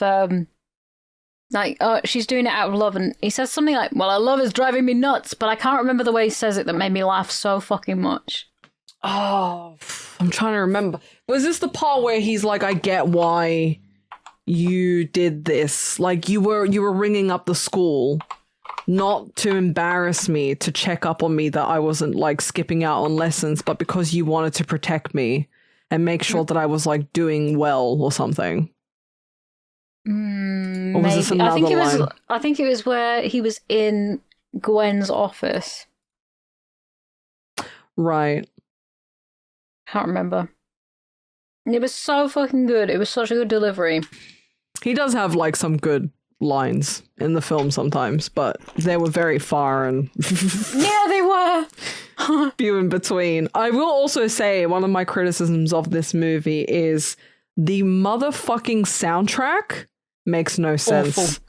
she's doing it out of love. And he says something like, well, our love is driving me nuts. But I can't remember the way he says it that made me laugh so fucking much. Oh, I'm trying to remember. Was this the part where he's like, I get why you did this? Like you were ringing up the school not to embarrass me, to check up on me that I wasn't like skipping out on lessons, but because you wanted to protect me and make sure that I was like doing well or something. Or was this another line? I think it was where he was in Gwen's office. Right. Can't remember. It was so fucking good. It was such a good delivery. He does have like some good lines in the film sometimes, but they were very far and yeah, they were few in between. I will also say one of my criticisms of this movie is the motherfucking soundtrack makes no sense.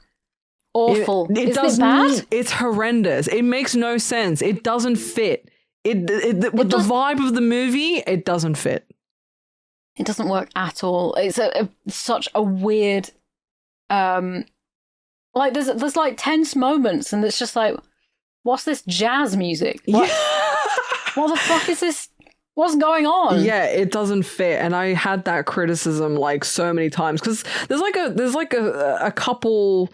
Awful. It Isn't it bad? It's horrendous. It makes no sense. It doesn't fit. With the vibe of the movie, it doesn't fit. It doesn't work at all. It's such a weird, like there's like tense moments, and it's just like, what's this jazz music? What the fuck is this? What's going on? Yeah, it doesn't fit, and I had that criticism like so many times because there's like a couple.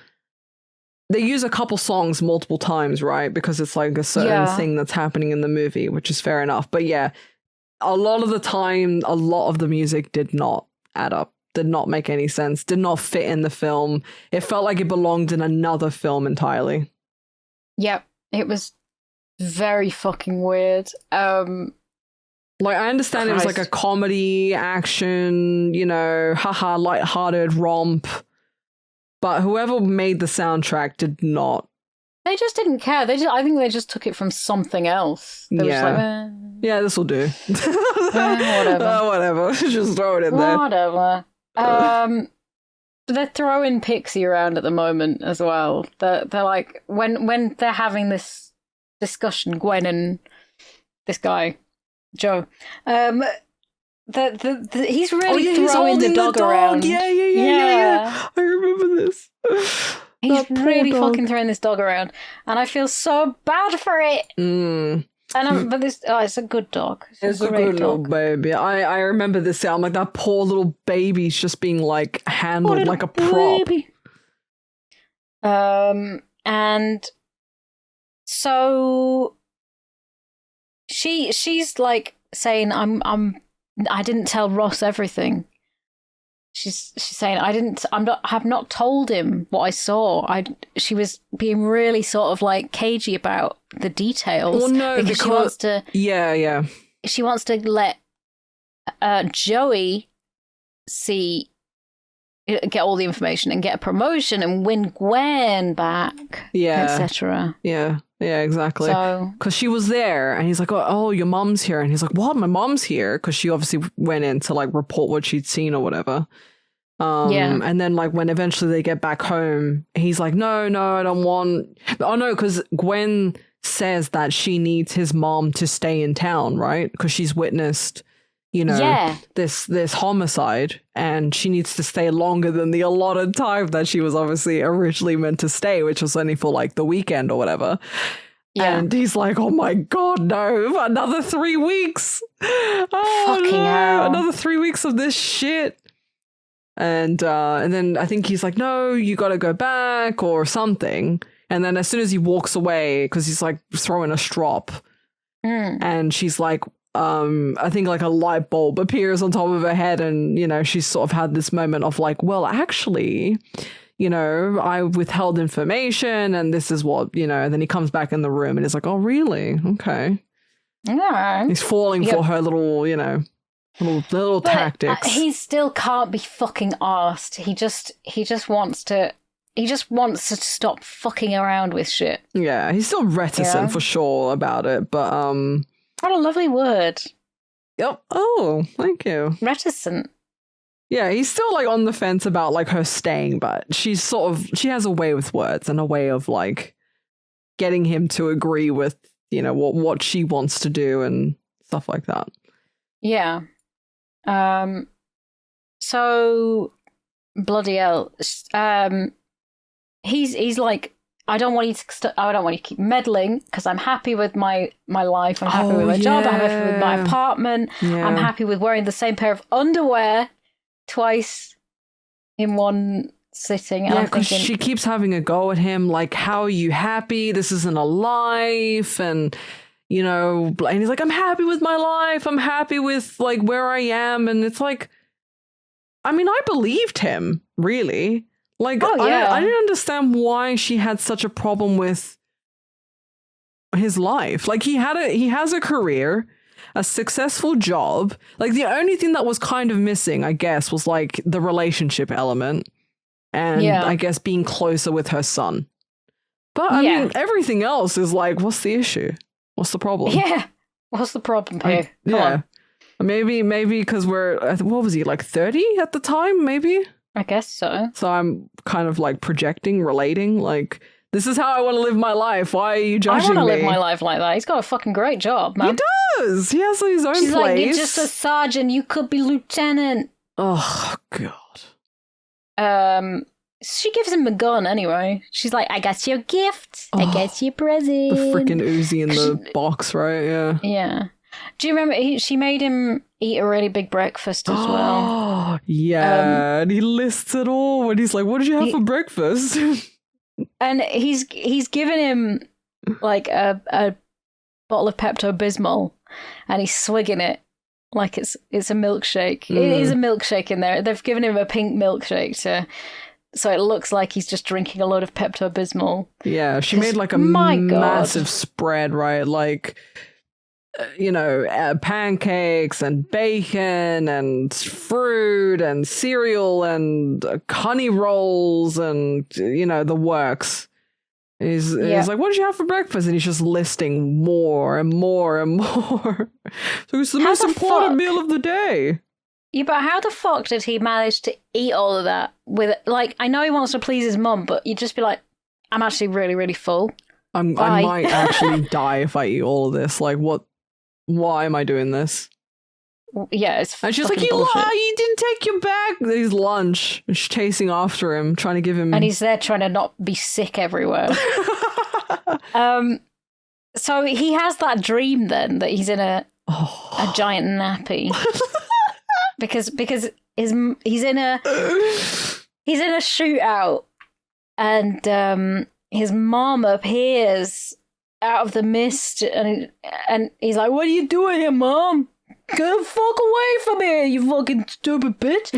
They use a couple songs multiple times, right? Because it's like a certain thing that's happening in the movie, which is fair enough. But yeah, a lot of the time, a lot of the music did not add up, did not make any sense, did not fit in the film. It felt like it belonged in another film entirely. Yep, it was very fucking weird. Like, I understand it was like a comedy, action, you know, haha, lighthearted romp. But whoever made the soundtrack did not. They just didn't care. I think they just took it from something else. They were just like, yeah, this will do. Whatever. Whatever. Just throw it in there. Whatever. They're throwing Pixie around at the moment as well. They're like, when they're having this discussion, Gwen and this guy, Joe, he's really throwing the dog around. Yeah. I remember this. He's really fucking throwing this dog around, and I feel so bad for it. But it's a good dog. It's a good little baby. I remember this. I'm like, that poor little baby's just being like handled like a prop. Baby. And so she's like saying, I didn't tell Ross everything. She's saying, I've not told him what I saw. She was being really sort of like cagey about the details. Well, no, because she wants to. Yeah. She wants to let Joey get all the information and get a promotion and win Gwen back. Yeah, etc. Yeah, exactly. So, because she was there, and he's like, "Oh, your mom's here," and he's like, "What? My mom's here?" Because she obviously went in to like report what she'd seen or whatever. And then like when eventually they get back home, he's like, no, I don't want. Oh no, because Gwen says that she needs his mom to stay in town, right? Because she's witnessed, you know, this homicide, and she needs to stay longer than the allotted time that she was obviously originally meant to stay, which was only for like the weekend or whatever. Yeah. And he's like, oh my God, no, another 3 weeks. Oh, fucking hell. Another 3 weeks of this shit. And then I think he's like, no, you got to go back or something. And then as soon as he walks away, because he's like throwing a strop, and she's like, I think like a light bulb appears on top of her head, and, you know, she's sort of had this moment of like, well, actually, you know, I withheld information and this is what, you know, and then he comes back in the room and is like, oh, really? Okay. Yeah. He's falling for her little, you know, little tactics. He still can't be fucking arsed. He just wants to stop fucking around with shit. Yeah, he's still reticent for sure about it, but what a lovely word. Yep. Oh, thank you. Reticent. Yeah, he's still like on the fence about like her staying, but she has a way with words and a way of like getting him to agree with, you know, what she wants to do and stuff like that. Yeah. So bloody hell. He's like, I don't want you to keep meddling because I'm happy with my life. I'm happy with my job. I'm happy with my apartment. Yeah. I'm happy with wearing the same pair of underwear twice in one sitting. Yeah, because she keeps having a go at him, like, how are you happy? This isn't a life. And, you know, and he's like, I'm happy with my life. I'm happy with, like, where I am. And it's like, I mean, I believed him, really. Like, I didn't understand why she had such a problem with his life. Like, he has a career, a successful job. Like, the only thing that was kind of missing, I guess, was like the relationship element and I guess being closer with her son. But I mean, everything else is like, what's the issue? What's the problem? Yeah. What's the problem here? Come on. Maybe because what was he, like 30 at the time? Maybe? I guess so. So I'm kind of like projecting, relating, like, this is how I want to live my life. Why are you judging me? I want to live my life like that. He's got a fucking great job, man. He does. He has his own place. She's like, you're just a sergeant. You could be lieutenant. Oh, God. She gives him a gun anyway. She's like, I got your gift. I got your present. The freaking Uzi in the box, right? Yeah. Yeah. Do you remember she made him eat a really big breakfast as well? Yeah, and he lists it all. And he's like, what did you have for breakfast? And he's given him like a bottle of Pepto-Bismol, and he's swigging it like it's a milkshake. It is a milkshake in there. They've given him a pink milkshake so it looks like he's just drinking a load of Pepto-Bismol. Yeah, she made like a massive spread, right? Like, pancakes and bacon and fruit and cereal and honey rolls and, the works. He's like, what did you have for breakfast? And he's just listing more and more and more. So it's the most important meal of the day. Yeah, but how the fuck did he manage to eat all of that with, like, I know he wants to please his mum, but you'd just be like, I'm actually really, really full. I might actually die if I eat all of this. Like, what? Why am I doing this? Yeah, it's and she's like, you didn't take your bag. His lunch. And she's chasing after him, trying to give him. And he's there trying to not be sick everywhere. So he has that dream then that he's in a giant nappy. because he's in a shootout, and his mom appears out of the mist, and he's like, "What are you doing here, Mom? Get the fuck away from here, you fucking stupid bitch!"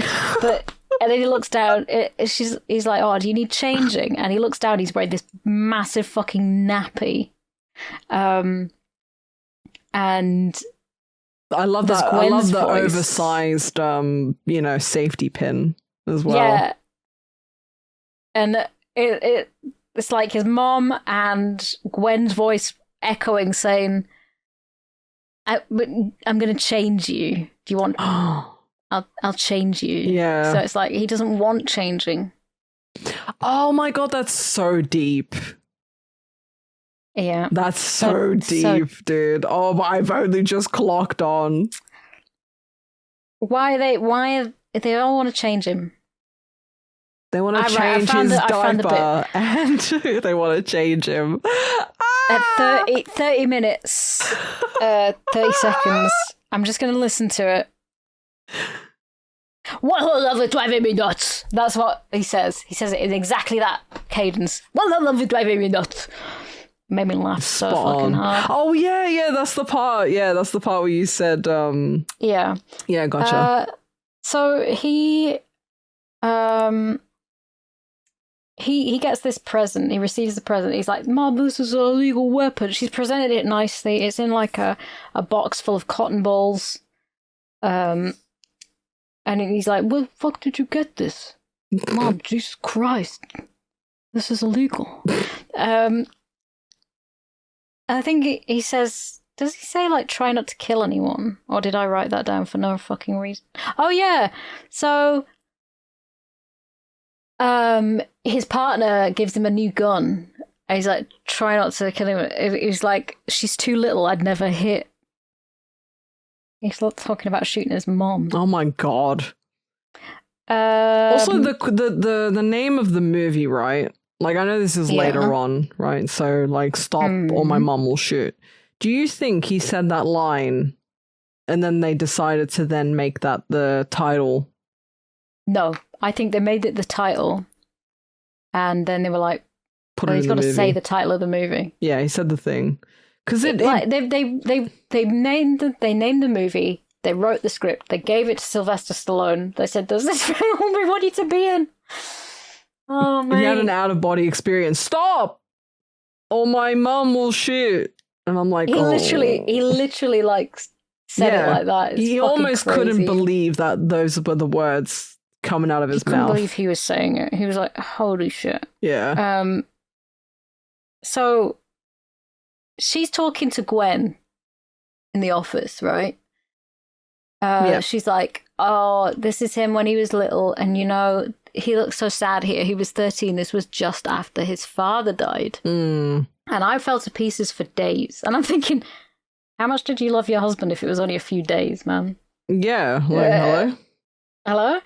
And then he looks down. He's like, "Oh, do you need changing?" And he looks down. He's wearing this massive fucking nappy, and I love that. I love the oversized, safety pin as well. Yeah, and it's like his mom and Gwen's voice echoing, saying, I'm going to change you. Do you want... I'll change you. Yeah. So it's like he doesn't want changing. Oh my God, that's so deep. Yeah. That's so deep, dude. Oh, I've only just clocked on. Why they all want to change him? They want to change his diaper, and they want to change him. At 30 minutes, 30 seconds, I'm just going to listen to it. What love is driving me nuts? That's what he says. He says it in exactly that cadence. What love is driving me nuts? Made me laugh so fucking hard. Oh, yeah, that's the part. Yeah, that's the part where you said, Yeah. Yeah, gotcha. So he gets this present. He receives the present. He's like, "Mom, this is a illegal weapon." She's presented it nicely. It's in like a box full of cotton balls. And he's like, "Where the fuck did you get this?" "Mom, Jesus Christ. This is illegal." I think he says, does he say like, "Try not to kill anyone"? Or did I write that down for no fucking reason? Oh, yeah. So... his partner gives him a new gun. And he's like, "Try not to kill him." He's like, "She's too little, I'd never hit." He's talking about shooting his mom. Oh my God. Also, the name of the movie, right? Like, I know this is later on, right? So, like, "Stop or my mom will shoot." Do you think he said that line and then they decided to then make that the title? No, I think they made it the title, and then they were like, he's got to say the title of the movie. Yeah, he said the thing. Because they named the movie, they wrote the script, they gave it to Sylvester Stallone. They said, "Does this film we want you to be in?" Oh man, he had an out-of-body experience. "Stop, or my mum will shoot." And I'm like, he literally like said it like that. It's he almost crazy. Couldn't believe that those were the words coming out of his mouth. Couldn't believe he was saying it. He was like, "Holy shit." Yeah. So she's talking to Gwen in the office, right? She's like, "Oh, this is him when he was little, and he looks so sad here. He was 13. This was just after his father died." And I fell to pieces for days. And I'm thinking, how much did you love your husband if it was only a few days, man? Yeah, like, hello?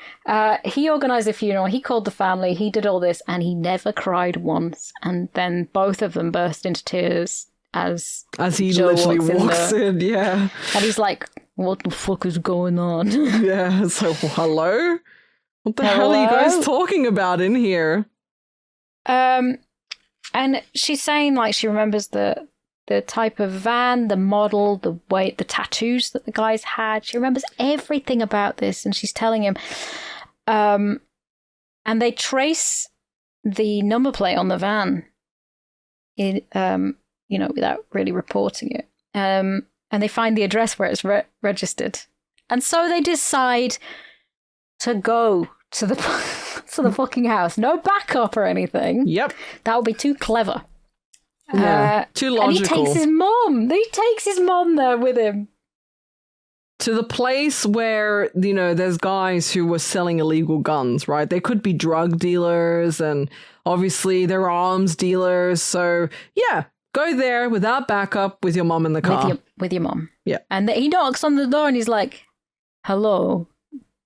He organised a funeral, he called the family, he did all this, and he never cried once. And then both of them burst into tears as he Joe literally walks in, yeah. And he's like, "What the fuck is going on?" Yeah, so hello? What the hell are you guys talking about in here? And she's saying, like, she remembers the type of van, the model, the weight, the tattoos that the guys had. She remembers everything about this, and she's telling him. And they trace the number plate on the van, without really reporting it. And and they find the address where it's registered. And so they decide to go to the to the fucking house. No backup or anything. Yep. That would be too clever. Yeah, too logical. And he takes his mom. He takes his mom there with him. To the place where, you know, there's guys who were selling illegal guns, right? They could be drug dealers, and obviously they're arms dealers. So, yeah, go there without backup with your mom in the car. With your mom. Yeah. And he knocks on the door and he's like, hello,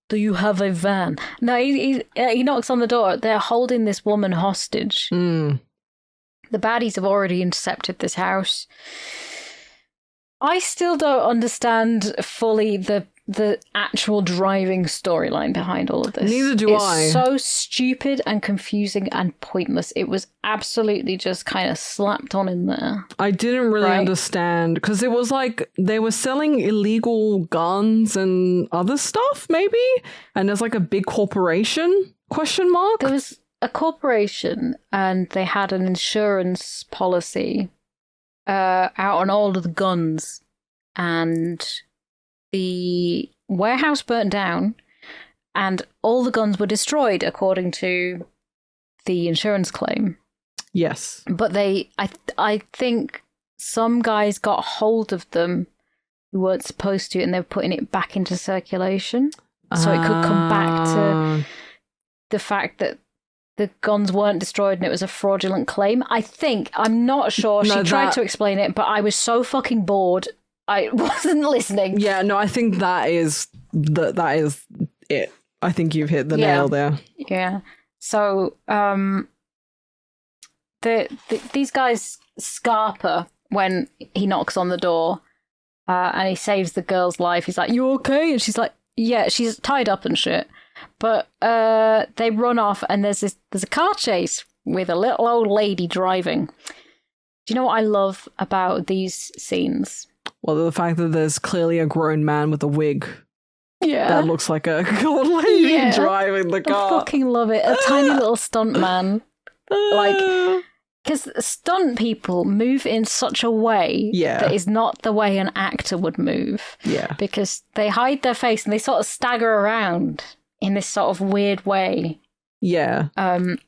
do you have a van? No, he knocks on the door. They're holding this woman hostage. Mm. The baddies have already intercepted this house. I still don't understand fully the actual driving storyline behind all of this. Neither do I. It's so stupid and confusing and pointless. It was absolutely just kind of slapped on in there. I didn't really understand, because it was like they were selling illegal guns and other stuff, maybe? And there's like a big corporation, ? There was a corporation and they had an insurance policy out on all of the guns, and the warehouse burnt down and all the guns were destroyed according to the insurance claim. Yes. But I think some guys got hold of them who weren't supposed to, and they were putting it back into circulation. So it could come back to the fact that the guns weren't destroyed and it was a fraudulent claim. I'm not sure. She tried to explain it, but I was so fucking bored. I wasn't listening. Yeah, no, I think that is it. I think you've hit the nail there. Yeah. So, these guys Scarper when he knocks on the door, and he saves the girl's life. He's like, "You okay?" And she's like, "Yeah." She's tied up and shit. But they run off, and there's a car chase with a little old lady driving. Do you know what I love about these scenes? Well, the fact that there's clearly a grown man with a wig. Yeah. That looks like a old lady driving the car. I fucking love it. A tiny little stunt man. Like, because stunt people move in such a way that is not the way an actor would move. Yeah. Because they hide their face and they sort of stagger around in this sort of weird way. Yeah. And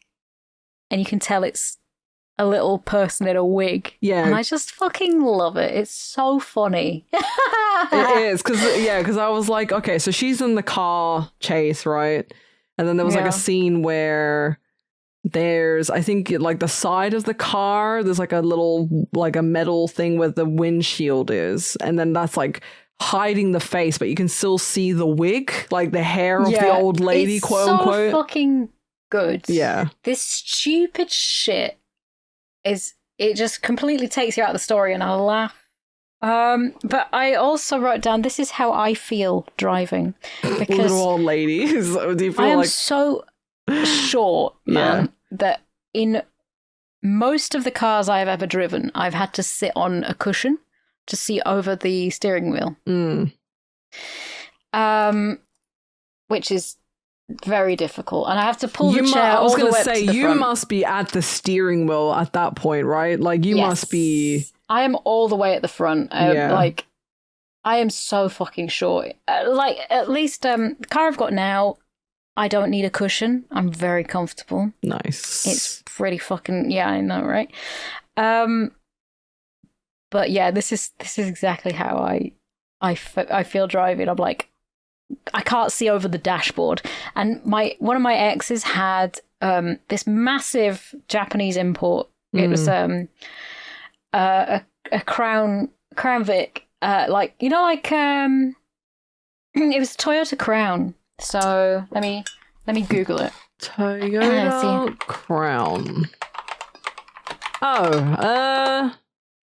you can tell it's a little person in a wig. Yeah. And I just fucking love it. It's so funny. It is, because I was like, okay, so she's in the car chase, right? And then there was like a scene where there's, I think, like the side of the car, there's like a little, like a metal thing where the windshield is. And then that's like hiding the face, but you can still see the wig, like the hair of the old lady, it's quote so unquote. Fucking good. Yeah. This stupid shit it just completely takes you out of the story, and I laugh. But I also wrote down, this is how I feel driving. Because little old ladies. Do you feel I am like so sure, man, that in most of the cars I've ever driven, I've had to sit on a cushion to see over the steering wheel. Which is very difficult, and I have to pull the chair all the way up to the front. You must be at the steering wheel at that point, right? Like you must be. I am all the way at the front. Like I am so fucking short. Like at least the car I've got now, I don't need a cushion. I'm very comfortable. Nice. It's pretty fucking I know, right? But yeah, this is exactly how I feel driving. I'm like, I can't see over the dashboard. And one of my exes had this massive Japanese import. It was a Crown Vic, like it was Toyota Crown. So let me Google it. Toyota Crown. Oh,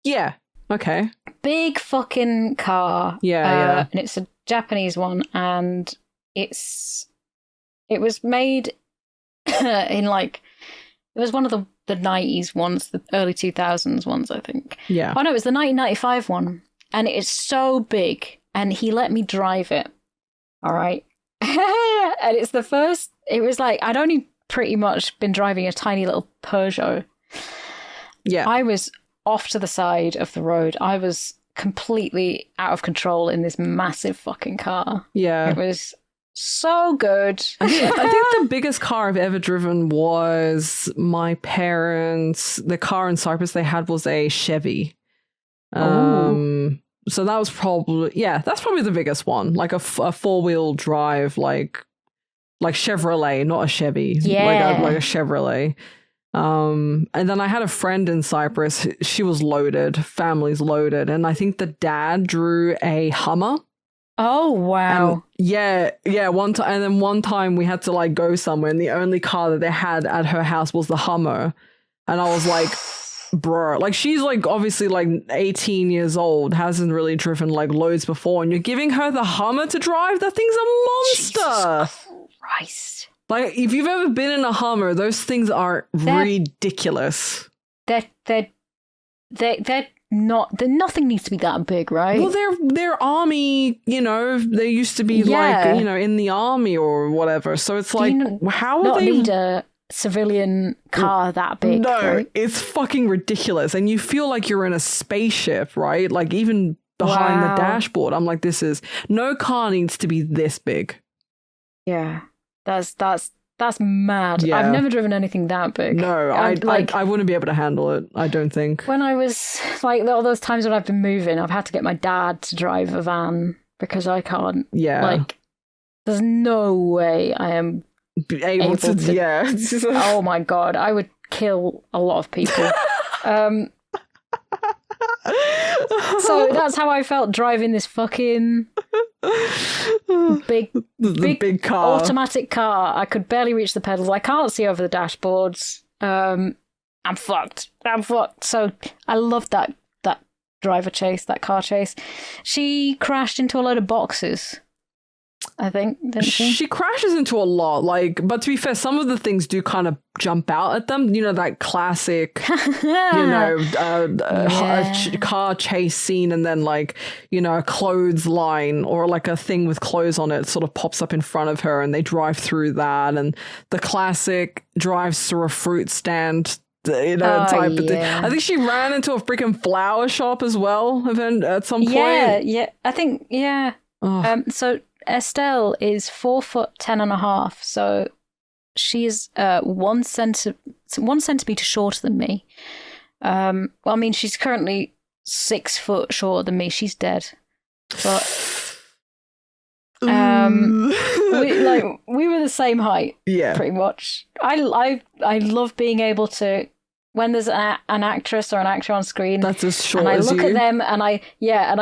yeah. Okay. Big fucking car. Yeah. And it's a Japanese one, and it was made in like, it was one of the 90s ones, the early 2000s ones, I think. Yeah. Oh no, it was the 1995 one, and it's so big, and he let me drive it. All right. And it's the first, it was like, I'd only pretty much been driving a tiny little Peugeot. Yeah. I was off to the side of the road. I was completely out of control in this massive fucking car. Yeah. It was so good. I think the biggest car I've ever driven was my parents. The car in Cyprus they had was a Chevy. So that was probably that's probably the biggest one. Like a 4-wheel drive, like Chevrolet, not a Chevy. Yeah. Like a Chevrolet. And then I had a friend in Cyprus. She was loaded, family's loaded, and I think the dad drew a Hummer. Oh wow! And one time, and then one time we had to like go somewhere, and the only car that they had at her house was the Hummer, and I was like, "Bro, like she's like obviously like 18 years old, hasn't really driven like loads before, and you're giving her the Hummer to drive? That thing's a monster!" Jesus Christ! Like if you've ever been in a Hummer, those things are ridiculous. They're not. Nothing needs to be that big, right? Well, they're army. You know, they used to be like in the army or whatever. So it's like, how are they? Need a civilian car that big? No, right? It's fucking ridiculous, and you feel like you're in a spaceship, right? Like even behind the dashboard, I'm like, no car needs to be this big. Yeah, that's mad. Yeah. I've never driven anything that big. No, I wouldn't be able to handle it, I don't think. When I was, like, all those times when I've been moving, I've had to get my dad to drive a van because I can't. Yeah. Like, there's no way I am able to yeah. Oh my God, I would kill a lot of people. So that's how I felt driving this fucking big car, automatic car. I could barely reach the pedals. I can't see over the dashboards. I'm fucked. So I loved that driver chase, that car chase. She crashed into a load of boxes, I think, didn't she? She crashes into a lot, but to be fair, some of the things do kind of jump out at them. You know, that classic, car chase scene, and then a clothesline or like a thing with clothes on it sort of pops up in front of her, and they drive through that, and the classic drives through a fruit stand. Type of thing. I think she ran into a freaking flower shop as well at some point. Yeah, I think, yeah. Oh. So Estelle is 4'10.5", so she's 1 centimeter shorter than me. Well, I mean, she's currently 6 foot shorter than me. She's dead, but we were the same height. Yeah, pretty much. I love being able to, when there's an actress or an actor on screen, that's as short and I as look you. at them and I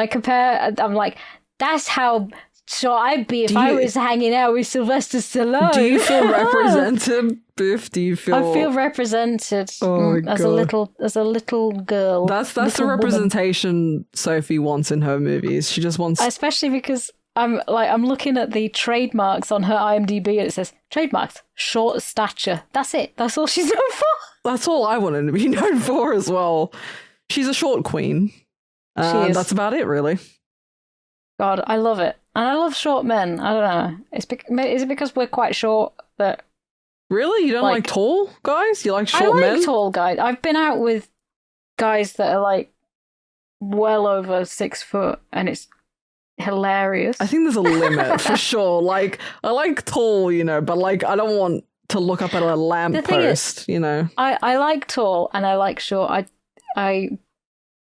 compare. I'm like, that's how short I'd be if I was hanging out with Sylvester Stallone. Do you feel represented, Biff? Do you feel? I feel represented as a little girl. That's the representation woman Sophie wants in her movies. She just wants, especially because I'm looking at the trademarks on her IMDb and it says trademarks, short stature. That's it. That's all she's known for. That's all I wanted to be known for as well. She's a short queen. She is. That's about it, really. God, I love it. And I love short men. I don't know. Is it because we're quite short that... Really? You don't like tall guys? You like short men? I like tall guys. I've been out with guys that are well over 6 foot, and it's hilarious. I think there's a limit for sure. I like tall, but I don't want to look up at a lamppost, I like tall and I like short. I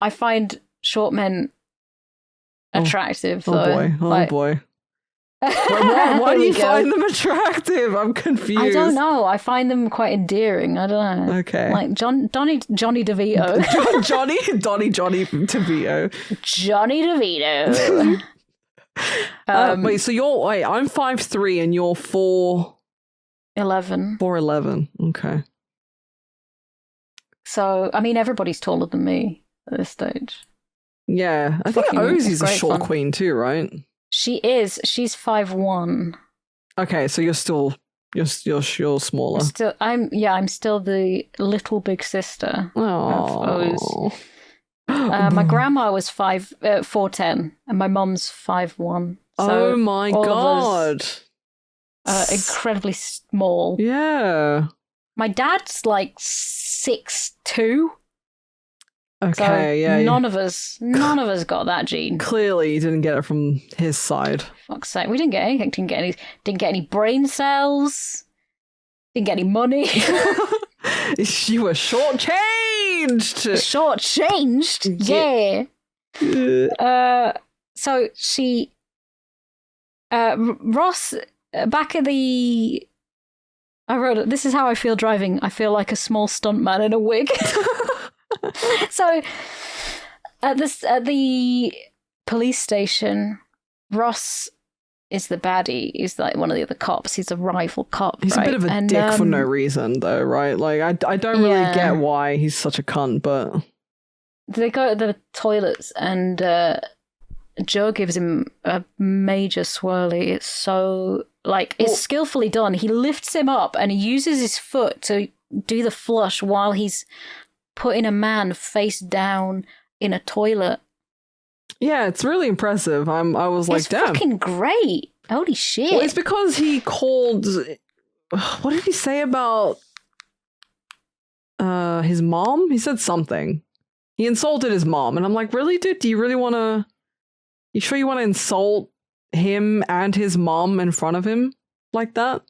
find short men attractive. Oh boy. Why do you find them attractive? I'm confused. I don't know. I find them quite endearing. I don't know. Okay. Like Johnny DeVito. Johnny DeVito. Johnny DeVito. Wait, so I'm 5'3" and you're 4'11". 4'11". Okay. So, I mean, everybody's taller than me at this stage. Yeah, I think Ozzy's a short queen too, right? She is. She's 5'1". Okay, so you're smaller. I'm still the little big sister. Oh. My grandma was 4'10", and my mom's 5'1". So oh my God! Incredibly small. Yeah. My dad's 6'2". Okay, so none of us got that gene. Clearly, you didn't get it from his side. Fuck's sake, we didn't get anything. Didn't get any brain cells. Didn't get any money. You were shortchanged. Shortchanged, yeah. So she, Ross, back at the. I wrote it. This is how I feel driving. I feel like a small stuntman in a wig. So, at the police station, Ross is the baddie. He's like one of the other cops. He's a rival cop. He's right? a bit of a dick for no reason, though, right? Like, I don't really get why he's such a cunt, but they go to the toilets, and Joe gives him a major swirly. It's so it's skillfully done. He lifts him up, and he uses his foot to do the flush while he's putting a man face down in a toilet. Yeah, it's really impressive. I was like, damn. It's fucking great. Holy shit. Well, it's because he called... What did he say about his mom? He said something. He insulted his mom. And I'm like, really, dude? Do you really want to... You sure you want to insult him and his mom in front of him like that?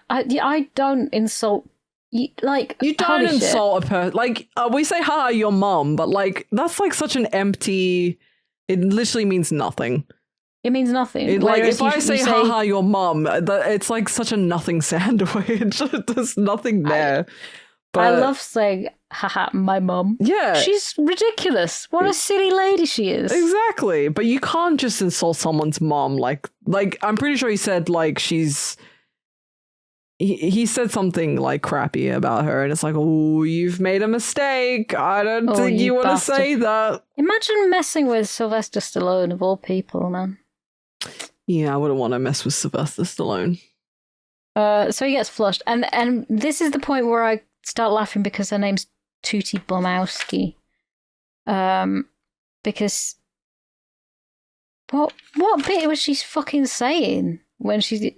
I don't insult... You don't insult a person. Like, we say, ha, your mom, but like, that's like such an empty... It literally means nothing. It means nothing. If I say, haha, your mum, it's like such a nothing sandwich. There's nothing there. But I love saying, haha, my mum. Yeah. She's ridiculous. What a silly lady she is. Exactly. But you can't just insult someone's mom. Like I'm pretty sure he said, like, she's... He said something like crappy about her, and it's like, oh, you've made a mistake. I don't think you want to say that. Imagine messing with Sylvester Stallone of all people, man. Yeah, I wouldn't want to mess with Sylvester Stallone. So he gets flushed, and this is the point where I start laughing because her name's Tuti Blumowski. Because what bit was she fucking saying? When she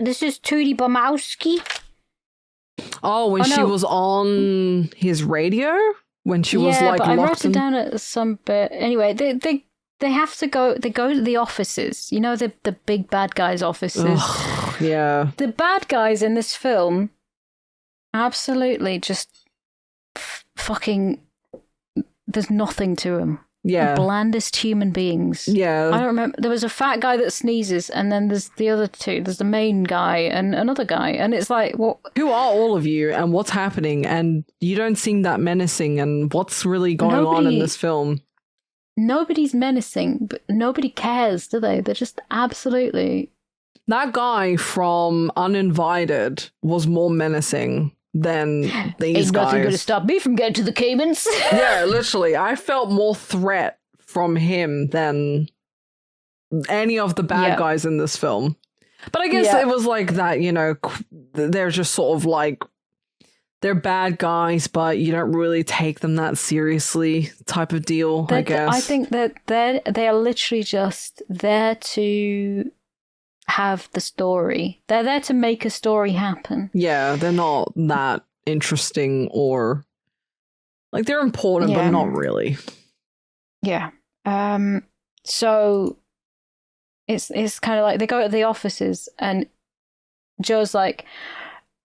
this is Tuti Blumowski. Oh, when she was on his radio? When she was like, but I wrote it down at some bit. Anyway, they have to go. They go to the offices. You know, the big bad guys' offices. Ugh, yeah. The bad guys in this film, absolutely just fucking. There's nothing to them. Yeah. The blandest human beings. Yeah. I don't remember. There was a fat guy that sneezes, and then there's the other two. There's the main guy and another guy. And it's like, what? Who are all of you, and what's happening? And you don't seem that menacing, and what's really going on in this film? Nobody's menacing, but nobody cares, do they? They're just absolutely... That guy from Uninvited was more menacing than these Ain't guys. nothing going to stop me from getting to the Caymans. Yeah, literally. I felt more threat from him than any of the bad guys in this film. But I guess it was like that, you know, they're just sort of like, they're bad guys, but you don't really take them that seriously type of deal, I guess. I think that they are literally just there to have the story. They're there to make a story happen. Yeah, they're not that interesting or... Like, they're important, but not really. Yeah. So it's kind of like they go to the offices and Joe's like,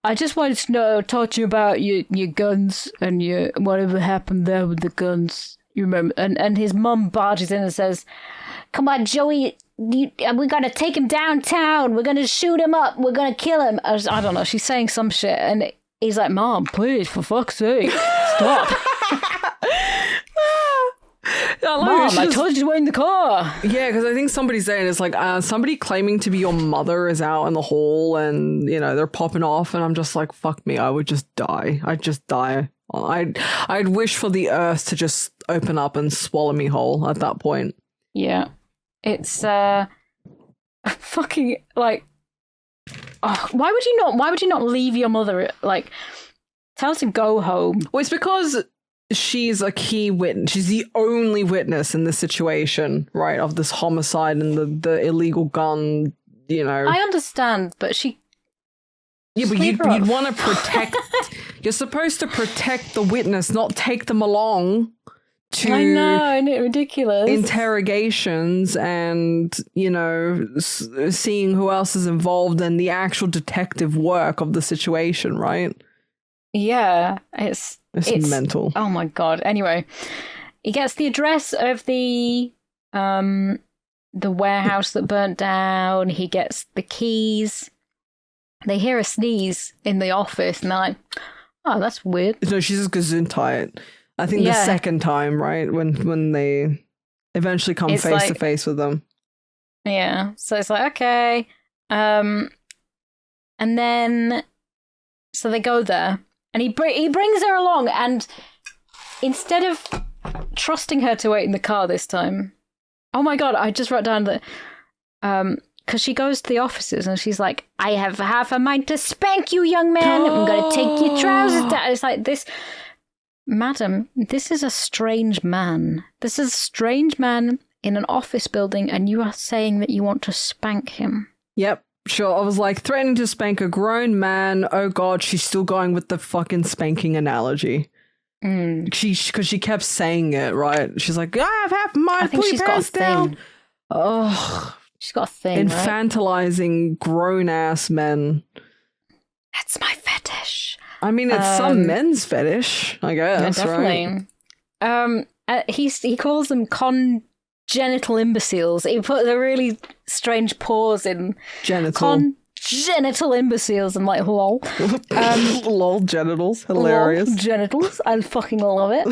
I just wanted to talk to you about your guns and your whatever happened there with the guns. You remember? And his mum barges in and says, come on, Joey, we're going to take him downtown. We're going to shoot him up. We're going to kill him. I don't know. She's saying some shit. And he's like, Mom, please, for fuck's sake, stop. Mom, I told you to wait in the car. Yeah, because I think somebody's saying it's like somebody claiming to be your mother is out in the hall and, you know, they're popping off. And I'm just like, fuck me, I would just die. I'd just die. I'd wish for the earth to just open up and swallow me whole at that point. Yeah. It's fucking like, oh, why would you not leave your mother? Like, tell her to go home. Well, it's because she's a key witness. She's the only witness in this situation, right? Of this homicide and the illegal gun, you know. I understand, but she... Yeah, but you'd want to protect... You're supposed to protect the witness, not take them along to I know, isn't it ridiculous? interrogations and, you know, seeing who else is involved and the actual detective work of the situation, right? Yeah, it's mental. Oh my god. Anyway, he gets the address of the warehouse that burnt down. He gets the keys. They hear a sneeze in the office and they're like, oh, that's weird. No, she's just gesundheit. I think the second time, right? When they eventually come face to face with them. Yeah. So it's like, okay. And then, so they go there and he brings her along, and instead of trusting her to wait in the car this time, oh my god, I just wrote down that, because she goes to the offices and she's like, I have half a mind to spank you, young man. I'm going to take your trousers down. It's like this. Madam, this is a strange man. This is a strange man in an office building, and you are saying that you want to spank him. Yep, sure. I was like, threatening to spank a grown man. Oh god, she's still going with the fucking spanking analogy. Because she kept saying it, right? She's like, I have half my mind. Put your pants down. Oh, she's got a thing, infantilizing right? grown-ass men. That's my fetish. I mean, it's some men's fetish, I guess, yeah, definitely. Right? He calls them congenital imbeciles. He put a really strange pause in congenital imbeciles. I'm like, lol. Lol genitals. Hilarious. Lol genitals. I fucking love it.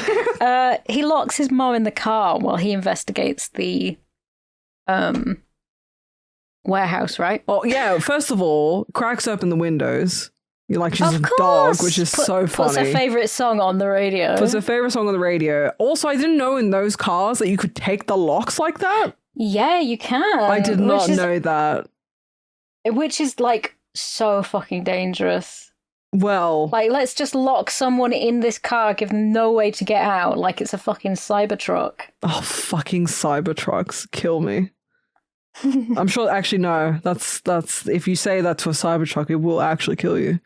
He locks his mom in the car while he investigates the warehouse, right? Oh, yeah. First of all, cracks open the windows. Like she's a dog, which is so funny. Puts her favourite song on the radio. Also, I didn't know in those cars that you could take the locks like that. Yeah, you can. I did not know that. Which is, like, so fucking dangerous. Well... Like, let's just lock someone in this car, give them no way to get out, like it's a fucking Cybertruck. Oh, fucking Cybertrucks. Kill me. I'm sure, actually, no. That's if you say that to a Cybertruck, it will actually kill you.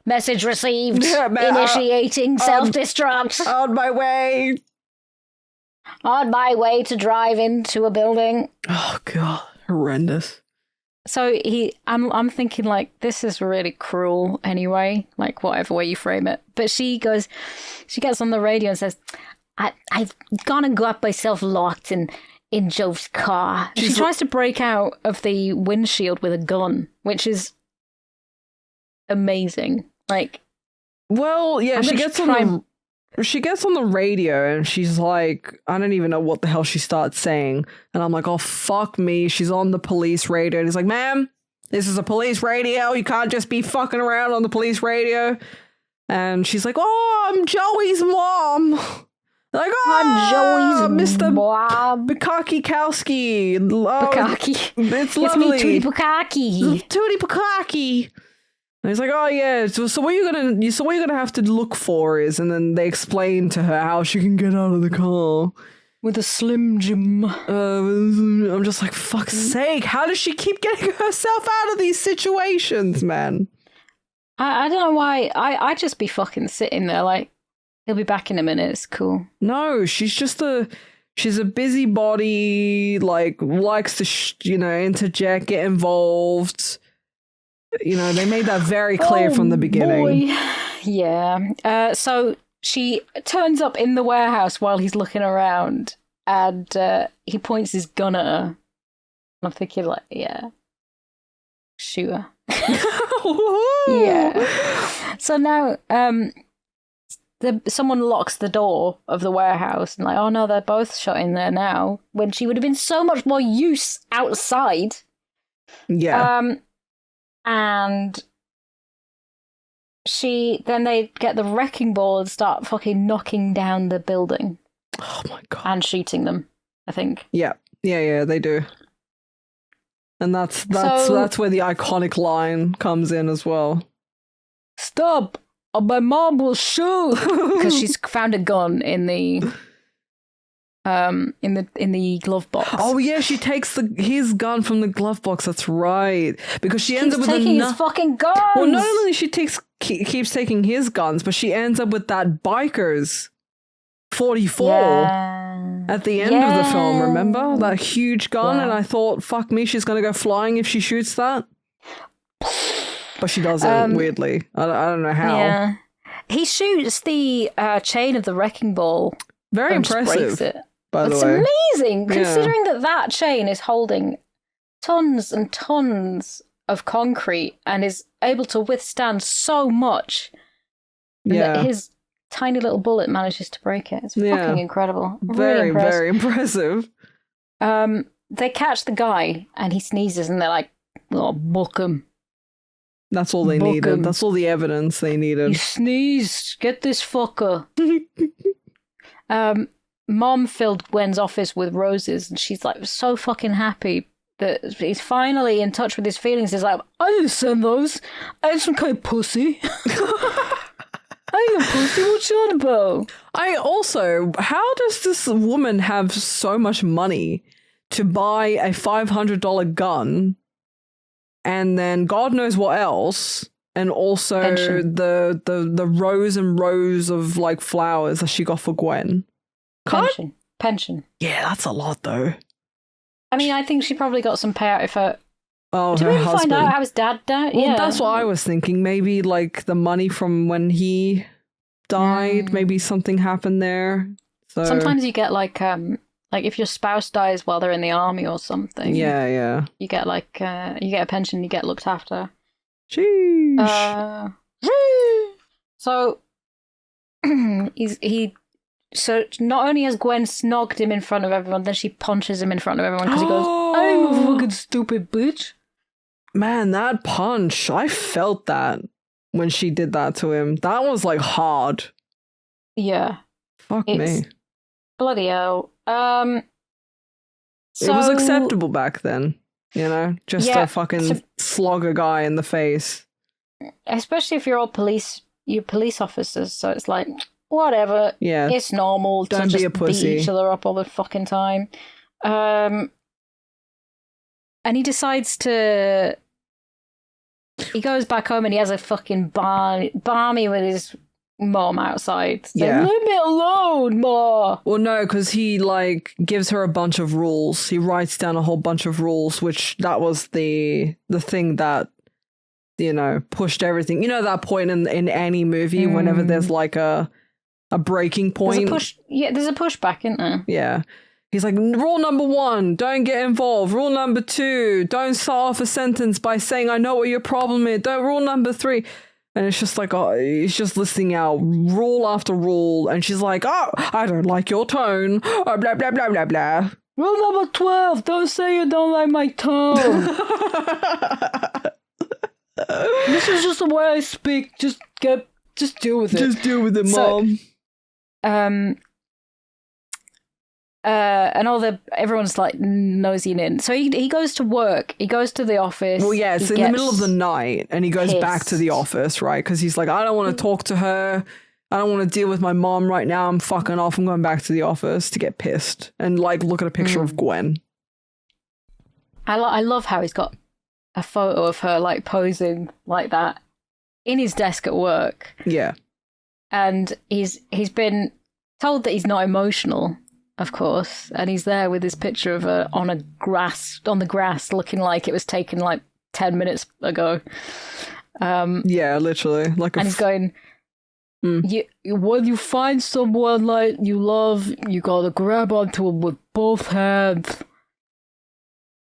Message received. Initiating self-destruct. On my way. On my way to drive into a building. Oh, God. Horrendous. So I'm thinking, like, this is really cruel anyway, like, whatever way you frame it. But she gets on the radio and says, I've gone and got myself locked in Joe's car. She tries to break out of the windshield with a gun, which is amazing. Like, well, yeah, she gets on the radio and she's like, I don't even know what the hell she starts saying. And I'm like, oh, fuck me. She's on the police radio. And he's like, ma'am, this is a police radio. You can't just be fucking around on the police radio. And she's like, oh, I'm Joey's mom. Like, oh, Mr. Bukaki-kowski. Bukaki. It's lovely. It's me, Tuti Bukaki. Tuti Bukaki. And he's like, oh yeah, so what you're gonna have to look for is, and then they explain to her how she can get out of the car. With a Slim Jim. I'm just like, fuck's sake, how does she keep getting herself out of these situations, man? I don't know why. I'd just be fucking sitting there like, he'll be back in a minute, it's cool. No, she's a busybody, like, likes to, interject, get involved. You know, they made that very clear from the beginning. Boy. Yeah. So she turns up in the warehouse while he's looking around, and he points his gun at her. I'm thinking, like, yeah, shoot her. Yeah. So now, someone locks the door of the warehouse, and like, oh no, they're both shut in there now. When she would have been so much more use outside. Yeah. And they get the wrecking ball and start fucking knocking down the building. Oh my god. And shooting them, I think. Yeah, they do. And that's where the iconic line comes in as well. Stop! Or my mom will shoot! Because she's found a gun in the glove box. Oh yeah, she takes his gun from the glove box. That's right, because she ends up with taking his fucking guns. Well, not only she keeps taking his guns, but she ends up with that biker's 44 at the end of the film, remember? That huge gun, and I thought, fuck me, she's going to go flying if she shoots that. But she doesn't, weirdly. I don't know how. Yeah. He shoots the chain of the wrecking ball. Very impressive, by the way. It's amazing, considering that chain is holding tons and tons of concrete and is able to withstand so much. And that his tiny little bullet manages to break it. It's fucking incredible. Very, really very impressive. They catch the guy and he sneezes and they're like, oh, book him. That's all they needed. That's all the evidence they needed. You sneezed. Get this fucker. Mom filled Gwen's office with roses and she's like so fucking happy that he's finally in touch with his feelings. He's like, I didn't send those. I ain't some kind of pussy. I ain't a pussy. What you on about? How does this woman have so much money to buy a $500 gun and then God knows what else, and also Pension. the rows and rows of like flowers that she got for Gwen? Pension. Yeah, that's a lot though. I mean, I think she probably got some payout if her... Oh, did her we ever husband. find out how his dad died? Well, that's what I was thinking. Maybe like the money from when he died, maybe something happened there. So sometimes you get like if your spouse dies while they're in the army or something. Yeah. You get like you get a pension, you get looked after. Sheesh. So so not only has Gwen snogged him in front of everyone, then she punches him in front of everyone because he goes, I'm a fucking stupid bitch. Man, that punch, I felt that when she did that to him. That was like hard. Yeah. Fuck me. Bloody hell. It was acceptable back then, you know? Just to fucking slog a guy in the face. Especially if you're all police officers, so it's like, whatever. Yeah. It's normal Don't to be just a pussy. beat each other up all the fucking time. And he decides to... He goes back home and he has a fucking barmy with his mom outside. So, leave me alone, Ma! Well, no, because he, like, gives her a bunch of rules. He writes down a whole bunch of rules, which that was the thing that, you know, pushed everything. You know that point in any movie whenever there's, like, a breaking point? There's a pushback, isn't there? Yeah. He's like, rule number 1, don't get involved. Rule number 2, don't start off a sentence by saying, I know what your problem is. Rule number 3. And it's just like, he's just listing out rule after rule. And she's like, oh, I don't like your tone. Blah, blah, blah, blah, blah. Rule number 12, don't say you don't like my tone. This is just the way I speak. Just deal with it. Just deal with it, Mom. And everyone's like nosing in. So he goes to work. He goes to the office. Well, yeah, it's in the middle of the night, and he goes back to the office, right? Because he's like, I don't want to talk to her. I don't want to deal with my mom right now. I'm fucking off. I'm going back to the office to get pissed and like look at a picture of Gwen. I love how he's got a photo of her like posing like that in his desk at work. Yeah, and he's been told that he's not emotional. Of course, and he's there with his picture of her on the grass, looking like it was taken like 10 minutes ago. Yeah, literally. Like, and he's going, when you find someone like you love, you gotta grab onto him with both hands.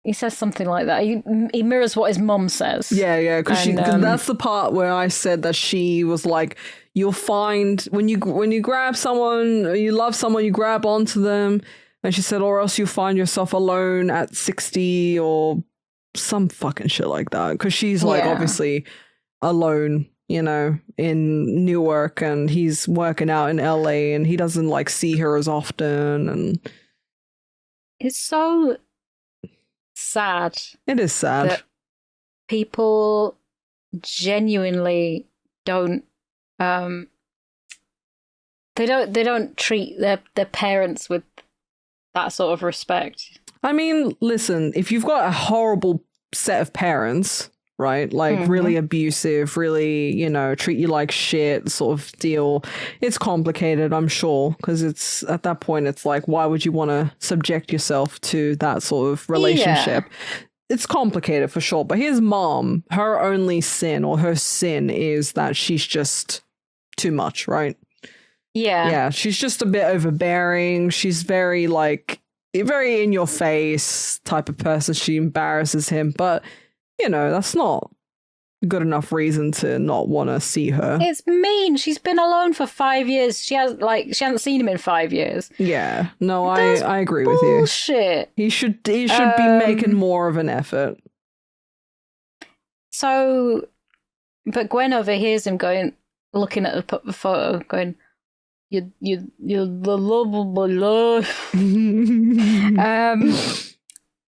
He says something like that. He mirrors what his mum says. Yeah, because that's the part where I said that she was like, you'll find when you grab someone, or you love someone, you grab onto them. And she said, or else you find yourself alone at 60 or some fucking shit like that. Because she's like obviously alone, you know, in Newark, and he's working out in LA, and he doesn't like see her as often. And it's so sad. It is sad that people genuinely don't they don't treat their parents with that sort of respect. I mean, listen, if you've got a horrible set of parents, right? Like really abusive, really, you know, treat you like shit sort of deal. It's complicated, I'm sure, because it's at that point, it's like, why would you want to subject yourself to that sort of relationship? Yeah. It's complicated for sure. But his mom, her only sin or her sin is that she's just too much, right? Yeah. Yeah, she's just a bit overbearing. She's very like, very in your face type of person. She embarrasses him, but you know, that's not good enough reason to not want to see her. It's mean. She's been alone for 5 years. She hasn't seen him in 5 years. Yeah. No, I agree with you. Bullshit. He should be making more of an effort. So, but Gwen overhears him looking at the photo, going, you're the love of my life.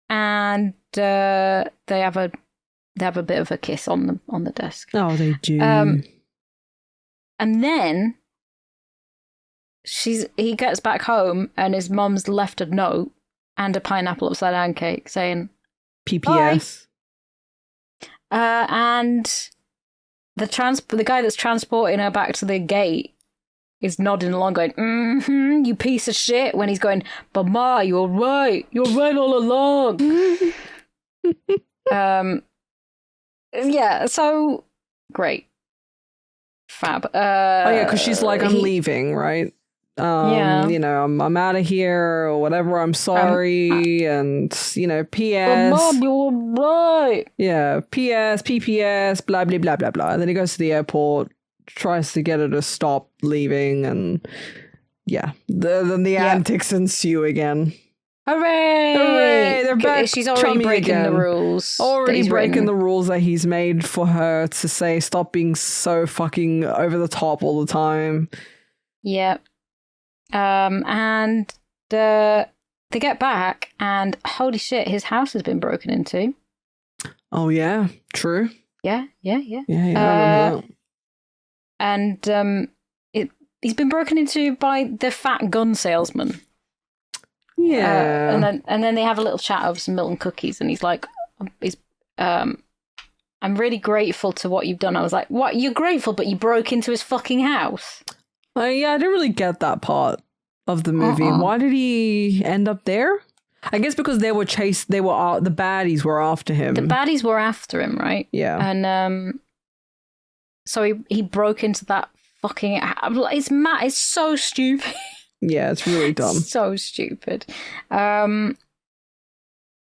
And they have a bit of a kiss on the desk. Oh, they do. And then he gets back home and his mum's left a note and a pineapple upside down cake saying PPS. And the guy that's transporting her back to the gate is nodding along, going, you piece of shit, when he's going, but Ma, you're right all along. Yeah, so great. Fab. Because she's like, I'm leaving, right? Yeah. You know, I'm out of here or whatever. I'm sorry. And, you know, P.S. Mom, you're right. Yeah, P.S., P.P.S., blah, blah, blah, blah, blah. And then he goes to the airport, tries to get her to stop leaving. And yeah, then the antics ensue again. Hooray! Hooray! They're back. She's already breaking again. The rules. Already breaking the rules that he's made for her to say, stop being so fucking over the top all the time. Yep. And they get back, and holy shit, his house has been broken into. Oh yeah, true. Yeah. Yeah, I remember that. And he's been broken into by the fat gun salesman. Yeah. And then they have a little chat over some milk and cookies, and he's like, I'm really grateful to what you've done. I was like, what? You're grateful, but you broke into his fucking house? Yeah, I didn't really get that part of the movie. Why did he end up there? I guess because they were chased. The baddies were after him. The baddies were after him, right? Yeah. And so he broke into that fucking. It's mad. It's so stupid. Yeah, it's really dumb. So stupid. And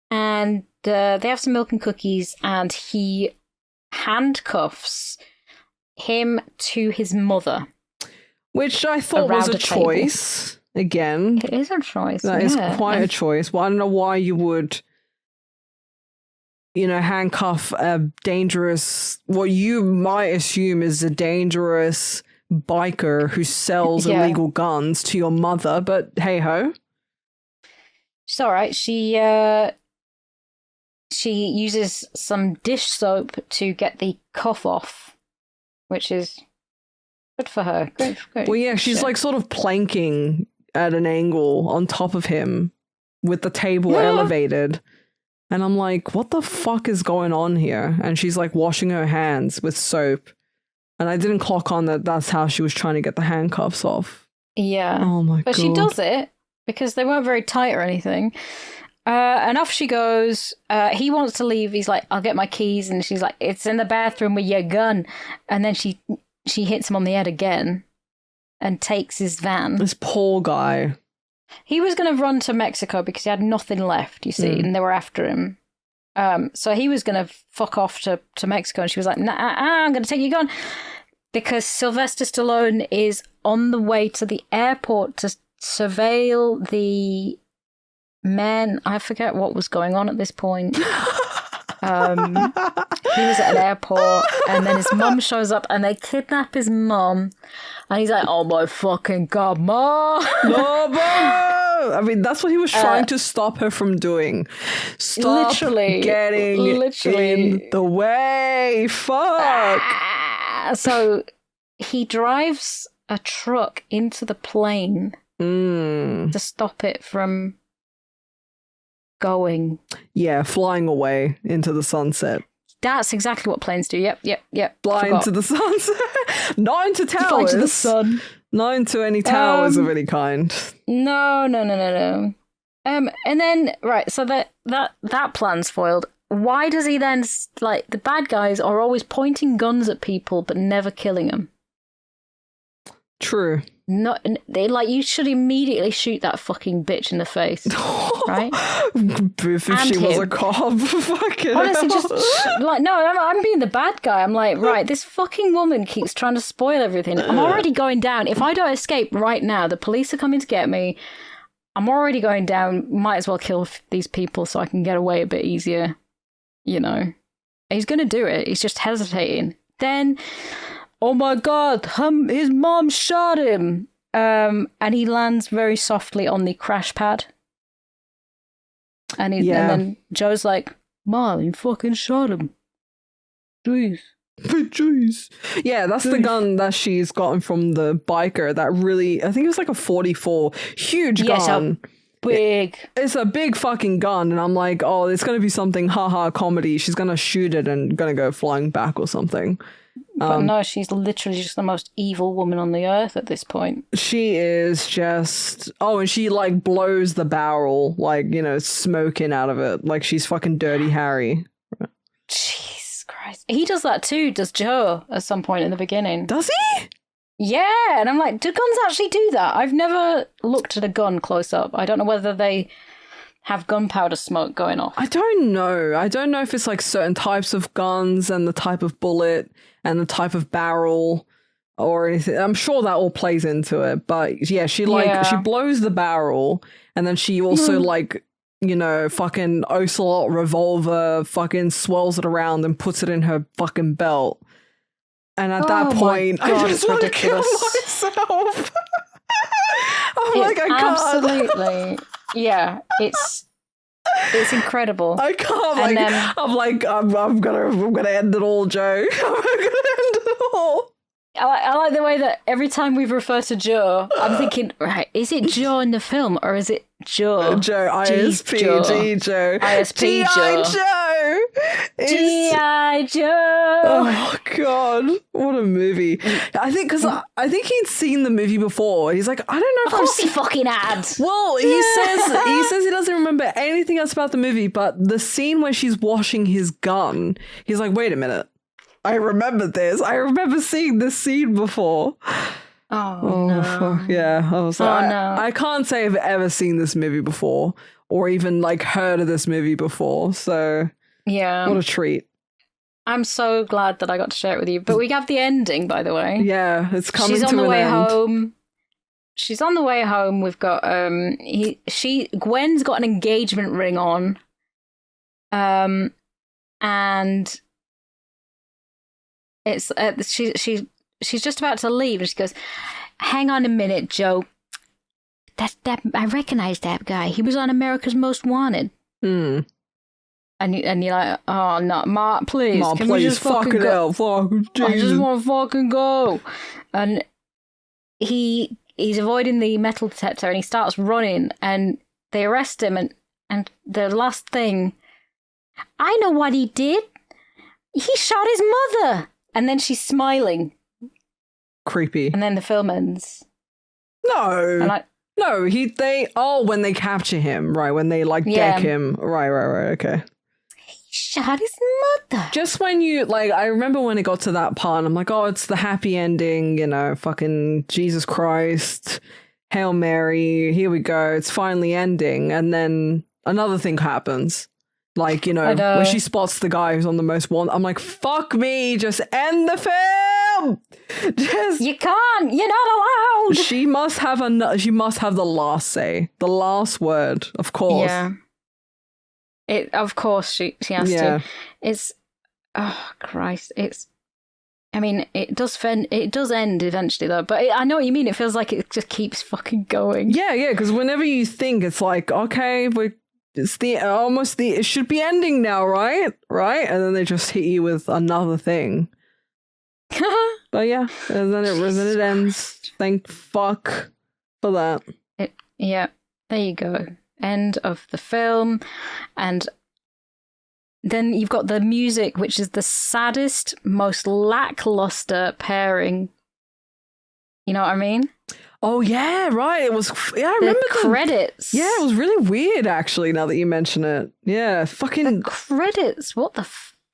they have some milk and cookies, and he handcuffs him to his mother. Which I thought was a choice. Again. It is a choice. That is quite a choice. Well, I don't know why you would, you know, handcuff a dangerous, what you might assume is a dangerous biker who sells illegal guns to your mother, but hey ho. It's all right. She uses some dish soap to get the cuff off, which is good for her. Great. Well, yeah, she's like sort of planking at an angle on top of him with the table elevated. And I'm like, what the fuck is going on here? And she's like washing her hands with soap. And I didn't clock on that that's how she was trying to get the handcuffs off. Yeah. Oh my God. But she does it because they weren't very tight or anything. And off she goes. He wants to leave. He's like, I'll get my keys. And she's like, it's in the bathroom with your gun. And then she hits him on the head again and takes his van. This poor guy. He was going to run to Mexico because he had nothing left, you see, and they were after him. So he was going to fuck off to Mexico, and she was like, nah, I'm going to take your gun. Because Sylvester Stallone is on the way to the airport to surveil the men. I forget what was going on at this point. He was at an airport, and then his mum shows up, and they kidnap his mum, and he's like, "Oh my fucking God, Mom!" No, Mom! I mean, that's what he was trying to stop her from doing. Stop getting in the way. Fuck. So he drives a truck into the plane to stop it from going. Yeah, flying away into the sunset. That's exactly what planes do. Yep. Fly into the sun. Not into towers. Fly into the sun. Not into any towers of any kind. No. And then, right, so that plan's foiled. Why does he then, like, the bad guys are always pointing guns at people but never killing them? True. You should immediately shoot that fucking bitch in the face, right? If she was a cop, fucking honestly, hell. just I'm being the bad guy. I'm like, right, this fucking woman keeps trying to spoil everything. I'm already going down. If I don't escape right now, the police are coming to get me. I'm already going down. Might as well kill these people so I can get away a bit easier. You know, he's gonna do it. He's just hesitating. Then, oh my god, his mom shot him. And he lands very softly on the crash pad. And then Joe's like, Mom, you fucking shot him. Jeez. Yeah, that's the gun that she's gotten from the biker. That really, I think it was like a 44, huge gun. Big. It's a big fucking gun, and I'm like, oh, it's gonna be something haha comedy. She's gonna shoot it and gonna go flying back or something. But no, she's literally just the most evil woman on the earth at this point. She is just... Oh, and she, like, blows the barrel, like, you know, smoking out of it. Like, she's fucking Dirty Harry. Jesus Christ. He does that too, does Joe, at some point in the beginning. Does he? Yeah, and I'm like, do guns actually do that? I've never looked at a gun close up. I don't know whether they have gunpowder smoke going off. I don't know. I don't know if it's, like, certain types of guns and the type of bullet and the type of barrel or anything. I'm sure that all plays into it. But yeah, she blows the barrel, and then she also like, you know, fucking Ocelot revolver fucking swirls it around and puts it in her fucking belt. And at that point, God, I just want to kill myself. I'm like, I can't. Absolutely. Yeah, it's incredible. I can't. Like, then, I'm gonna end it all, Joe. I'm gonna end it all. I like the way that every time we refer to Joe, I'm thinking, right, is it Joe in the film or is it Joe? Joe, ISP, Joe. ISP Joe. G.I. Joe. Oh, God. What a movie. I think he'd seen the movie before. He's like, I don't know if Of course he fucking had. Well, he says he doesn't remember anything else about the movie, but the scene where she's washing his gun, he's like, wait a minute. I remember this. I remember seeing this scene before. Oh no. Yeah. I was like, no. I can't say I've ever seen this movie before or even like heard of this movie before. So yeah. What a treat. I'm so glad that I got to share it with you. But we have the ending, by the way. Yeah, it's coming to an end. She's on the way home. She's on the way home. We've got Gwen's got an engagement ring on. And it's she's just about to leave, and she goes, "Hang on a minute, Joe. That I recognize that guy. He was on America's Most Wanted." Mm. And you're like, "Oh no, Mark, please, Mark, can please, we just fucking go? Fucking Jesus. I just want to fucking go." And he's avoiding the metal detector, and he starts running, and they arrest him, and the last thing, I know what he did. He shot his mother. And then she's smiling. Creepy. And then the film ends. No. When they capture him, right, when they like deck him. Right, okay. He shot his mother. Just when you, like, I remember when it got to that part, I'm like, oh, it's the happy ending, you know, fucking Jesus Christ, Hail Mary, here we go, it's finally ending. And then another thing happens. Like, you know, when she spots the guy who's on the most wanted, I'm like, fuck me, just end the film. You can't. You're not allowed. She must have the last say, the last word, of course. Yeah. Of course she has to. It's, oh Christ, I mean, it does end eventually though, but I know what you mean. It feels like it just keeps fucking going. Yeah, because whenever you think it's like, okay, it should be ending now, right? And then they just hit you with another thing. But yeah, and then it ends. Thank fuck for that. Yeah, there you go. End of the film. And then you've got the music, which is the saddest, most lackluster pairing. You know what I mean? Oh, yeah, right. It was, yeah, I remember the credits. Yeah, it was really weird, actually, now that you mention it. Yeah, fucking... The credits, what the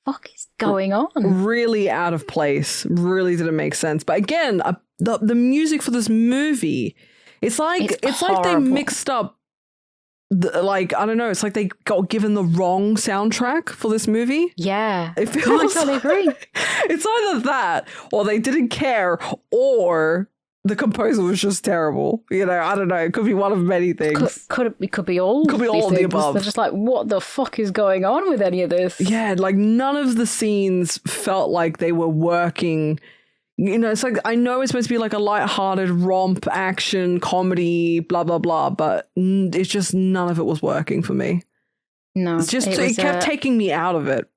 fuck is going on? Really out of place. Really didn't make sense. But again, the music for this movie, it's like they mixed up, I don't know, it's like they got given the wrong soundtrack for this movie. Yeah. It feels I totally agree. It's either that, or they didn't care, or... the composer was just terrible. You know, I don't know. It could be one of many things. It could be all. Could be all of the above. They're just like, what the fuck is going on with any of this? Yeah, like none of the scenes felt like they were working. You know, it's like, I know it's supposed to be like a lighthearted romp, action, comedy, blah, blah, blah, but it's just none of it was working for me. No. It kept taking me out of it.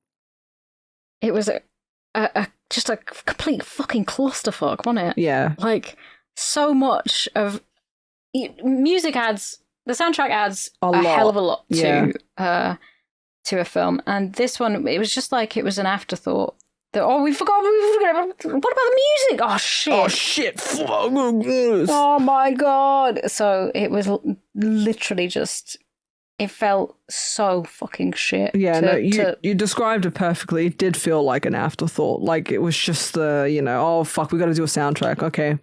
It was just a complete fucking clusterfuck, wasn't it? Yeah. Like, so much of music adds, the soundtrack adds a hell of a lot to a film, and this one, it was just like it was an afterthought. We forgot. What about the music? Oh shit! Oh my god! So it was literally just. It felt so fucking shit. Yeah, you described it perfectly. It did feel like an afterthought. Like it was just oh fuck, we got to do a soundtrack. Okay,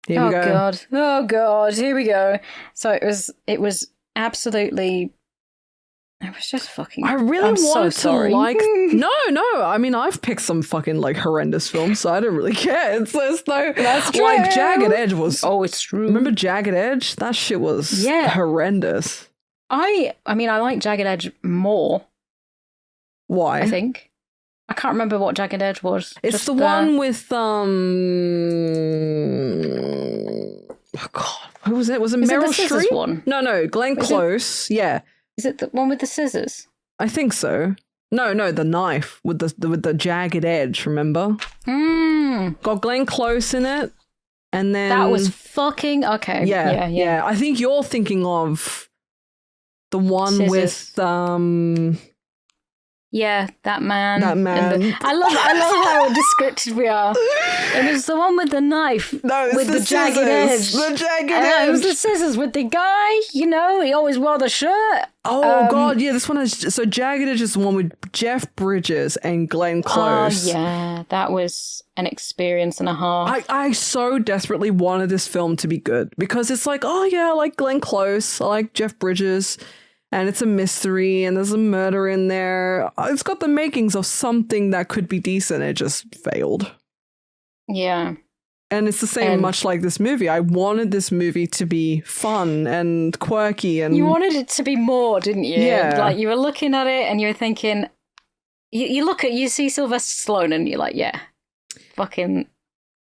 here we go. Oh god, here we go. So it was absolutely. It was just fucking. I really wanted to like. No. I mean, I've picked some fucking like horrendous films, so I don't really care. It's no. That's true. Like Jagged Edge was. Oh, it's true. Remember Jagged Edge? That shit was horrendous. I mean, I like Jagged Edge more. Why? I think. I can't remember what Jagged Edge was. It's just the one with oh god, who was it? Was it Meryl Streep? One? No, Glenn Close. Yeah. Is it the one with the scissors? I think so. No, the knife with the jagged edge. Remember? Got Glenn Close in it, and then that was fucking okay. Yeah. I think you're thinking of. The one scissors. With yeah, that man. I love how descriptive we are. It was the one with the knife. No, with the jagged edge. The jagged edge. It was the scissors with the guy. You know, he always wore the shirt. Oh god, yeah. This one is so Jagged Edge is the one with Jeff Bridges and Glenn Close. Oh yeah, that was an experience and a half. I so desperately wanted this film to be good because it's like, oh yeah, I like Glenn Close, I like Jeff Bridges. And it's a mystery, and there's a murder in there. It's got the makings of something that could be decent. It just failed. Yeah. And it's the same, much like this movie. I wanted this movie to be fun and quirky. And you wanted it to be more, didn't you? Yeah. Like, you were looking at it, and you were thinking... You see Sylvester Stallone, and you're like, yeah, fucking...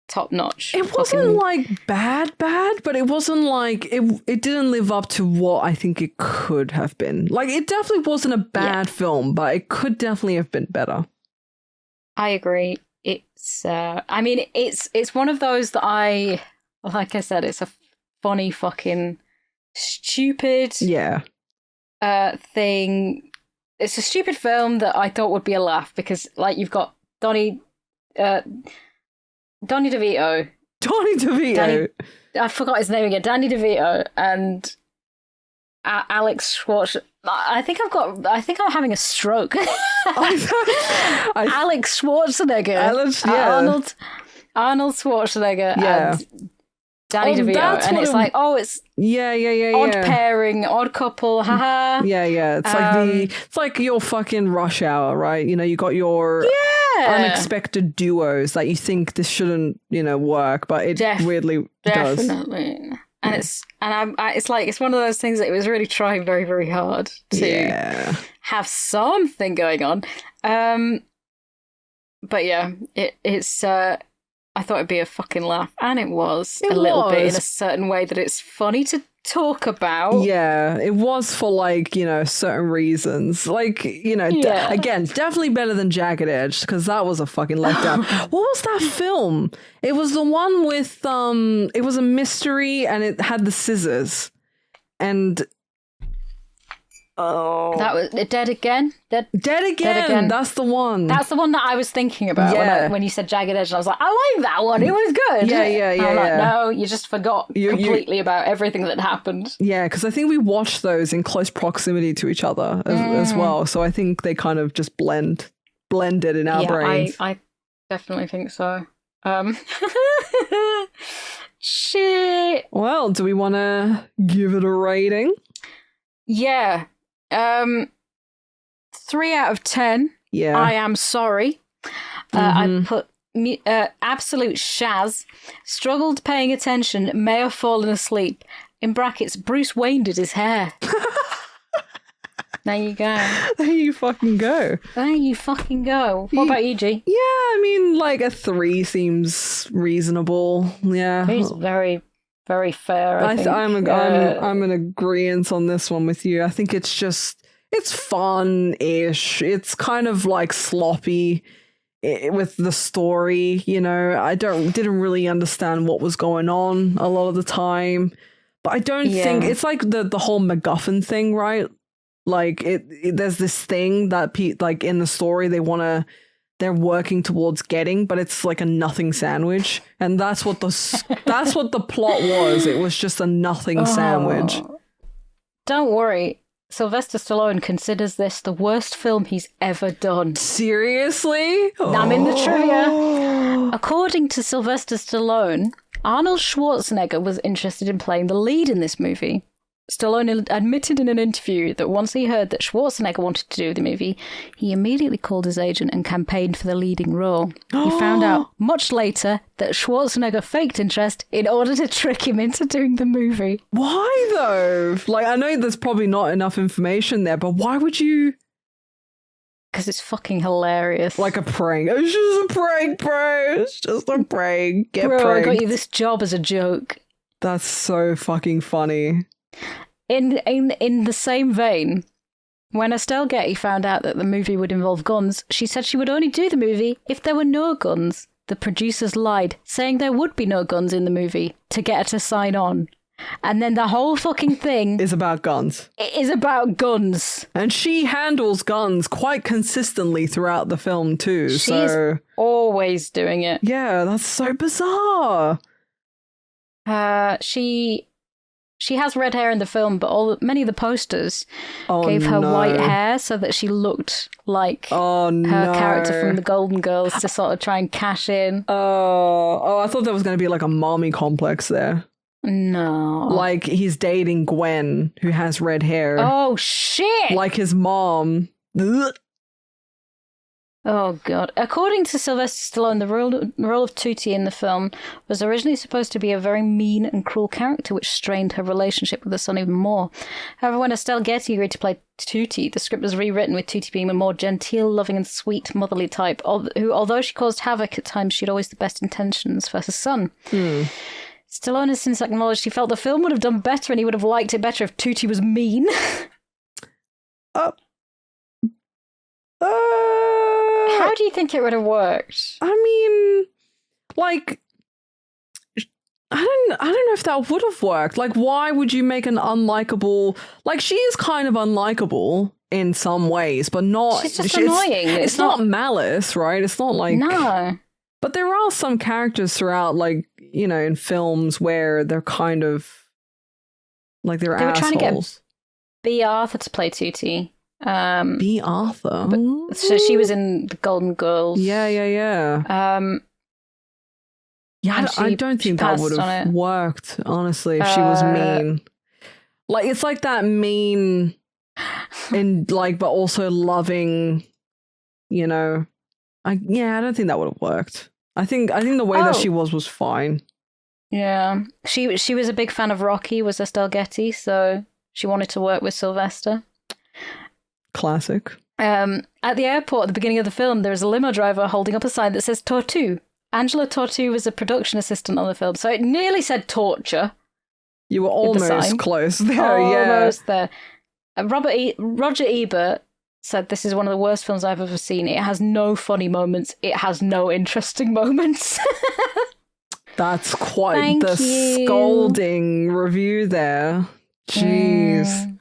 top notch. It wasn't like bad, but it wasn't like it didn't live up to what I think it could have been. Like it definitely wasn't a bad film, but it could definitely have been better. I agree. It's I mean it's one of those that like I said, it's a funny fucking stupid thing. It's a stupid film that I thought would be a laugh because like you've got Donnie DeVito. I forgot his name again. Danny DeVito and Alex Schwartz. I think I'm having a stroke. Alex Schwarzenegger. Arnold Schwarzenegger and Danny DeVito. And it's like, it's odd pairing, odd couple, haha. Yeah. It's like your fucking Rush Hour, right? You know, you got your unexpected duos that you think this shouldn't, work, but it weirdly does. Definitely. And it's one of those things that it was really trying very, very hard to have something going on. But yeah, it's I thought it'd be a fucking laugh, and it was a little bit in a certain way that it's funny to talk about. Yeah, it was for certain reasons. Like, again, definitely better than Jagged Edge because that was a fucking letdown. What was that film? It was the one with it was a mystery and it had the scissors. And Oh. That was Dead Again? Dead Again. That's the one. That's the one that I was thinking about when you said Jagged Edge. And I was like, I like that one. It was good. Yeah. Like, no, you just forgot completely about everything that happened. Yeah, because I think we watched those in close proximity to each other as well. So I think they kind of just blended in our brains. I definitely think so. Shit. Well, do we want to give it a rating? Yeah. 3 out of 10. Yeah. I am sorry. I put absolute shaz. Struggled paying attention. May have fallen asleep. In brackets, Bruce Wayne did his hair. There you go. There you fucking go. What about you, G? Yeah, I mean, like a 3 seems reasonable. Yeah. He's very, very fair. I'm in agreement on this one with you. I think it's fun-ish. It's kind of like sloppy with the story, you know. I didn't really understand what was going on a lot of the time. But I don't think it's like the whole MacGuffin thing, right? Like there's this thing that like in the story they're working towards getting, but it's like a nothing sandwich, and that's what the plot was. It was just a nothing sandwich. Don't worry, Sylvester Stallone considers this the worst film he's ever done. Seriously? I'm in the trivia. According to Sylvester Stallone, Arnold Schwarzenegger was interested in playing the lead in this movie. Stallone admitted in an interview that once he heard that Schwarzenegger wanted to do the movie, he immediately called his agent and campaigned for the leading role. He found out much later that Schwarzenegger faked interest in order to trick him into doing the movie. Why though? Like, I know there's probably not enough information there, but why would you? Because it's fucking hilarious. Like a prank. It's just a prank, bro. It's just a prank. Get Bro, pranked. I got you this job as a joke. That's so fucking funny. In the same vein, when Estelle Getty found out that the movie would involve guns, she said she would only do the movie if there were no guns. The producers lied, saying there would be no guns in the movie to get her to sign on. And then the whole fucking thing is about guns. It is about guns. And she handles guns quite consistently throughout the film too. She's always doing it. Yeah, that's so bizarre. She has red hair in the film, but many of the posters gave her white hair so that she looked like her character from the Golden Girls to sort of try and cash in. Oh, I thought there was going to be like a mommy complex there. No. Like he's dating Gwen, who has red hair. Oh, shit! Like his mom. Ugh. Oh, God. According to Sylvester Stallone, the role of Tuti in the film was originally supposed to be a very mean and cruel character, which strained her relationship with her son even more. However, when Estelle Getty agreed to play Tuti, the script was rewritten with Tuti being a more genteel, loving and sweet motherly type, who, although she caused havoc at times, she had always the best intentions for her son. Stallone has since acknowledged he felt the film would have done better and he would have liked it better if Tuti was mean. How do you think it would have worked? I mean, like, I don't know if that would have worked. Like, why would you make an unlikable? Like, she is kind of unlikable in some ways, but not. She's just annoying. It's not malice, right? It's not like no. But there are some characters throughout, like, you know, in films where they're kind of like they were trying to get B. Arthur to play Tuti. B. Arthur. So she was in the Golden Girls. Yeah. I don't think that would have worked, honestly, if she was mean. Like, it's like that mean and like, but also loving, you know. I don't think that would have worked. I think the way that she was fine. Yeah. She was a big fan of Rocky, was Estelle Getty, so she wanted to work with Sylvester. Classic. At the airport at the beginning of the film, there is a limo driver holding up a sign that says Tortue. Angela Tortue was a production assistant on the film, so it nearly said torture. You were almost close there, almost there. Roger Ebert said this is one of the worst films I've ever seen. It has no funny moments. It has no interesting moments. That's quite scolding review there. Jeez.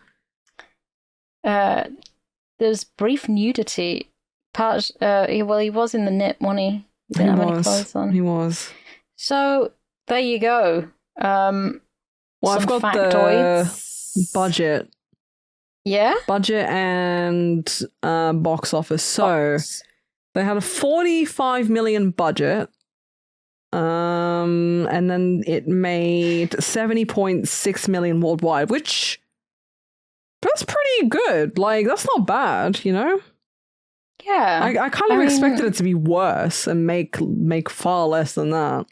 there's brief nudity. He was in the nip, wasn't he? He didn't have any clothes on. He was. So there you go. Well, I've got factoids. The budget. Yeah? Budget and box office. So they had a 45 million budget. And then it made 70.6 million worldwide, which that's pretty good. Like, that's not bad, you know? Yeah. I kind of expected it to be worse and make far less than that.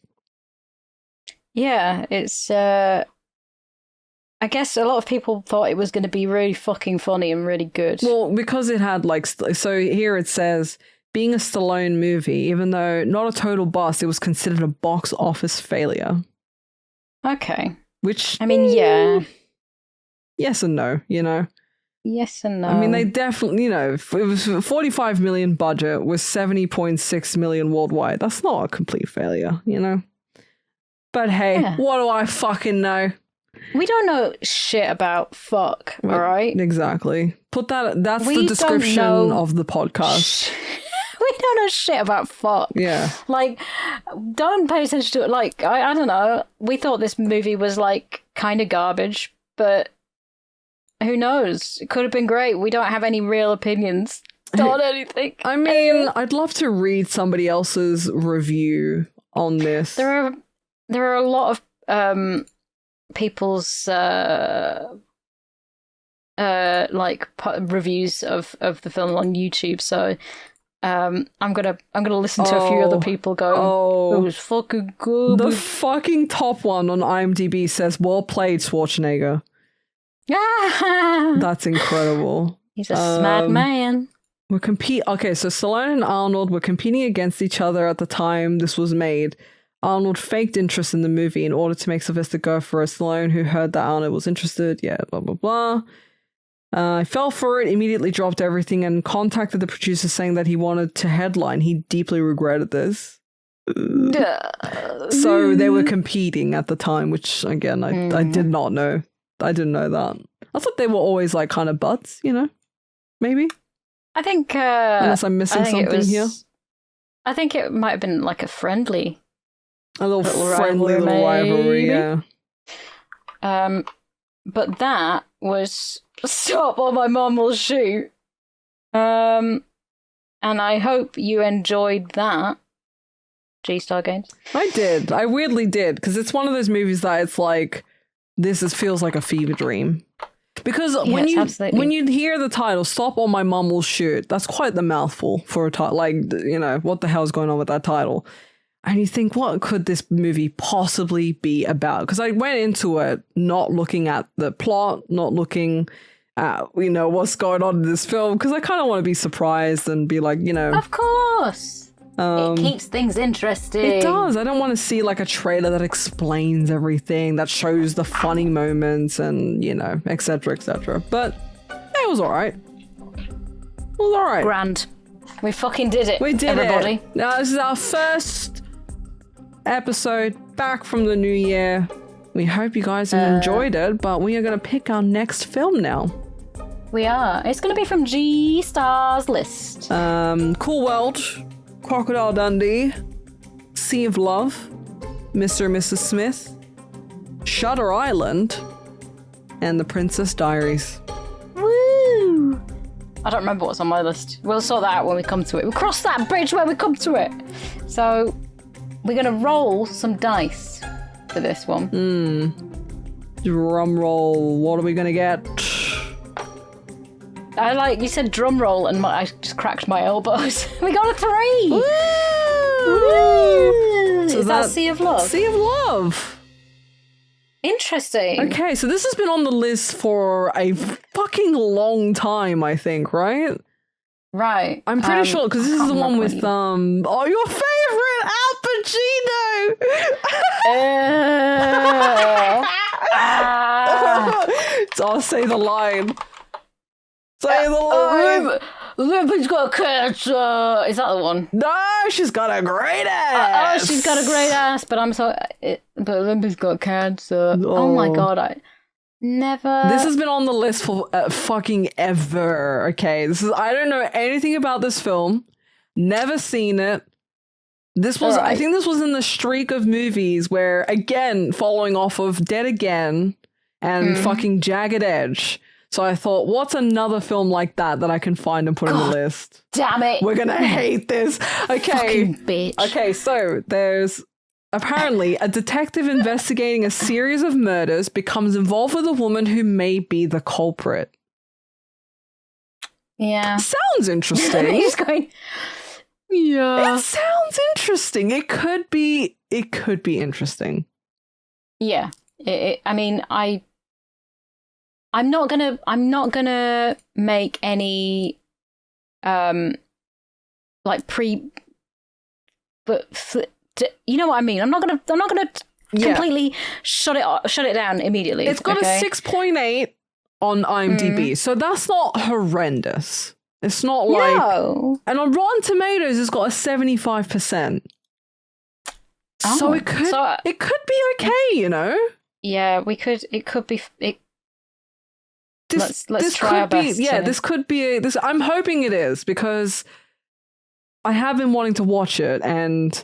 Yeah, it's I guess a lot of people thought it was going to be really fucking funny and really good. Well, because it had like, so here it says, being a Stallone movie, even though not a total bust, it was considered a box office failure. Okay. Which, I mean, yeah. Yes and no, you know? Yes and no. I mean, they definitely, you know, it was 45 million budget with 70.6 million worldwide. That's not a complete failure, you know? But hey, What do I fucking know? We don't know shit about fuck, all right? Exactly. That's the description of the podcast. We don't know shit about fuck. Yeah. Like, don't pay attention to it. Like, I don't know. We thought this movie was, like, kind of garbage, but who knows? It could have been great. We don't have any real opinions on anything. I mean, I'd love to read somebody else's review on this. There are a lot of people's reviews of the film on YouTube, so I'm gonna listen to a few other people go, it was fucking good. The fucking top one on IMDb says, well played, Schwarzenegger. That's incredible. He's a smart man. Okay, so Stallone and Arnold were competing against each other at the time this was made. Arnold faked interest in the movie in order to make Sylvester go for it. Stallone, who heard that Arnold was interested, blah, blah, blah. I fell for it, immediately dropped everything, and contacted the producer saying that he wanted to headline. He deeply regretted this. So they were competing at the time, which, again, I did not know. I didn't know that. I thought they were always, like, kind of buds, you know? Maybe? I think... unless I'm missing something here. I think it might have been, like, a friendly... A little friendly little rivalry, yeah. But that was Stop or My Mum Will Shoot. And I hope you enjoyed that, G-Star Games. I did. I weirdly did, because it's one of those movies that it's like, feels like a fever dream. Because when you hear the title, Stop or My Mum Will Shoot, that's quite the mouthful for a title. Like, you know, what the hell's going on with that title? And you think, what could this movie possibly be about? Because I went into it not looking at the plot, not looking at, you know, what's going on in this film, because I kind of want to be surprised and be like, you know. Of course. It keeps things interesting. It does. I don't want to see like a trailer that explains everything, that shows the funny moments and, you know, etc., etc. But it was all right. It was all right. Grand. We fucking did it. We did everybody. It. Now, this is our first episode back from the new year. We hope you guys have enjoyed it, but we are going to pick our next film now. We are. It's going to be from G-Star's list. Cool World, Crocodile Dundee, Sea of Love, Mr. and Mrs. Smith, Shutter Island, and The Princess Diaries. Woo! I don't remember what's on my list. We'll sort that out when we come to it. We'll cross that bridge when we come to it. So... we're going to roll some dice for this one. Drum roll. What are we going to get? You said drum roll and I just cracked my elbows. We got a 3! Woo! Woo! So is that Sea of Love? Sea of Love. Interesting. Okay, so this has been on the list for a fucking long time, I think, right? Right. I'm pretty sure, because this is the one with, your favorite, Al Pacino! So I'll say the line. Say the line! Libby's got cancer! Is that the one? No, she's got a great ass! She's got a great ass, but but Libby's got cancer. Oh my god, Never. This has been on the list for fucking ever. Okay, I don't know anything about this film. Never seen it. This was, I think this was in the streak of movies where, again, following off of Dead Again and fucking Jagged Edge. So I thought, what's another film like that I can find and put on the list? Damn it. We're gonna hate this. Okay. Fucking bitch. Okay, so there's apparently a detective investigating a series of murders becomes involved with a woman who may be the culprit. Yeah. Sounds interesting. He's going... Yeah. It sounds interesting. It could be interesting. Yeah. I mean, I'm not gonna make any like but you know what I mean. I'm not gonna completely shut it down immediately. It's got a 6.8 on IMDb, so that's not horrendous. It's not like and on Rotten Tomatoes it's got a 75%. So it could be okay, you know? Yeah, it could be let's try our best. Yeah, this could be this. I'm hoping it is because I have been wanting to watch it, and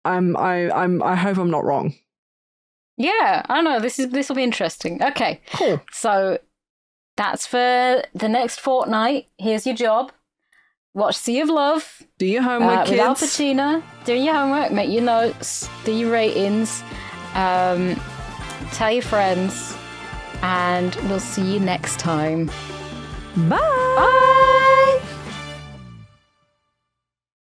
I hope I'm not wrong. Yeah, I don't know. This will be interesting. Okay, cool. So that's for the next fortnight. Here's your job: watch Sea of Love. Do your homework, kids. With Al Pacino. Doing your homework, make your notes, do your ratings, tell your friends. And we'll see you next time. Bye!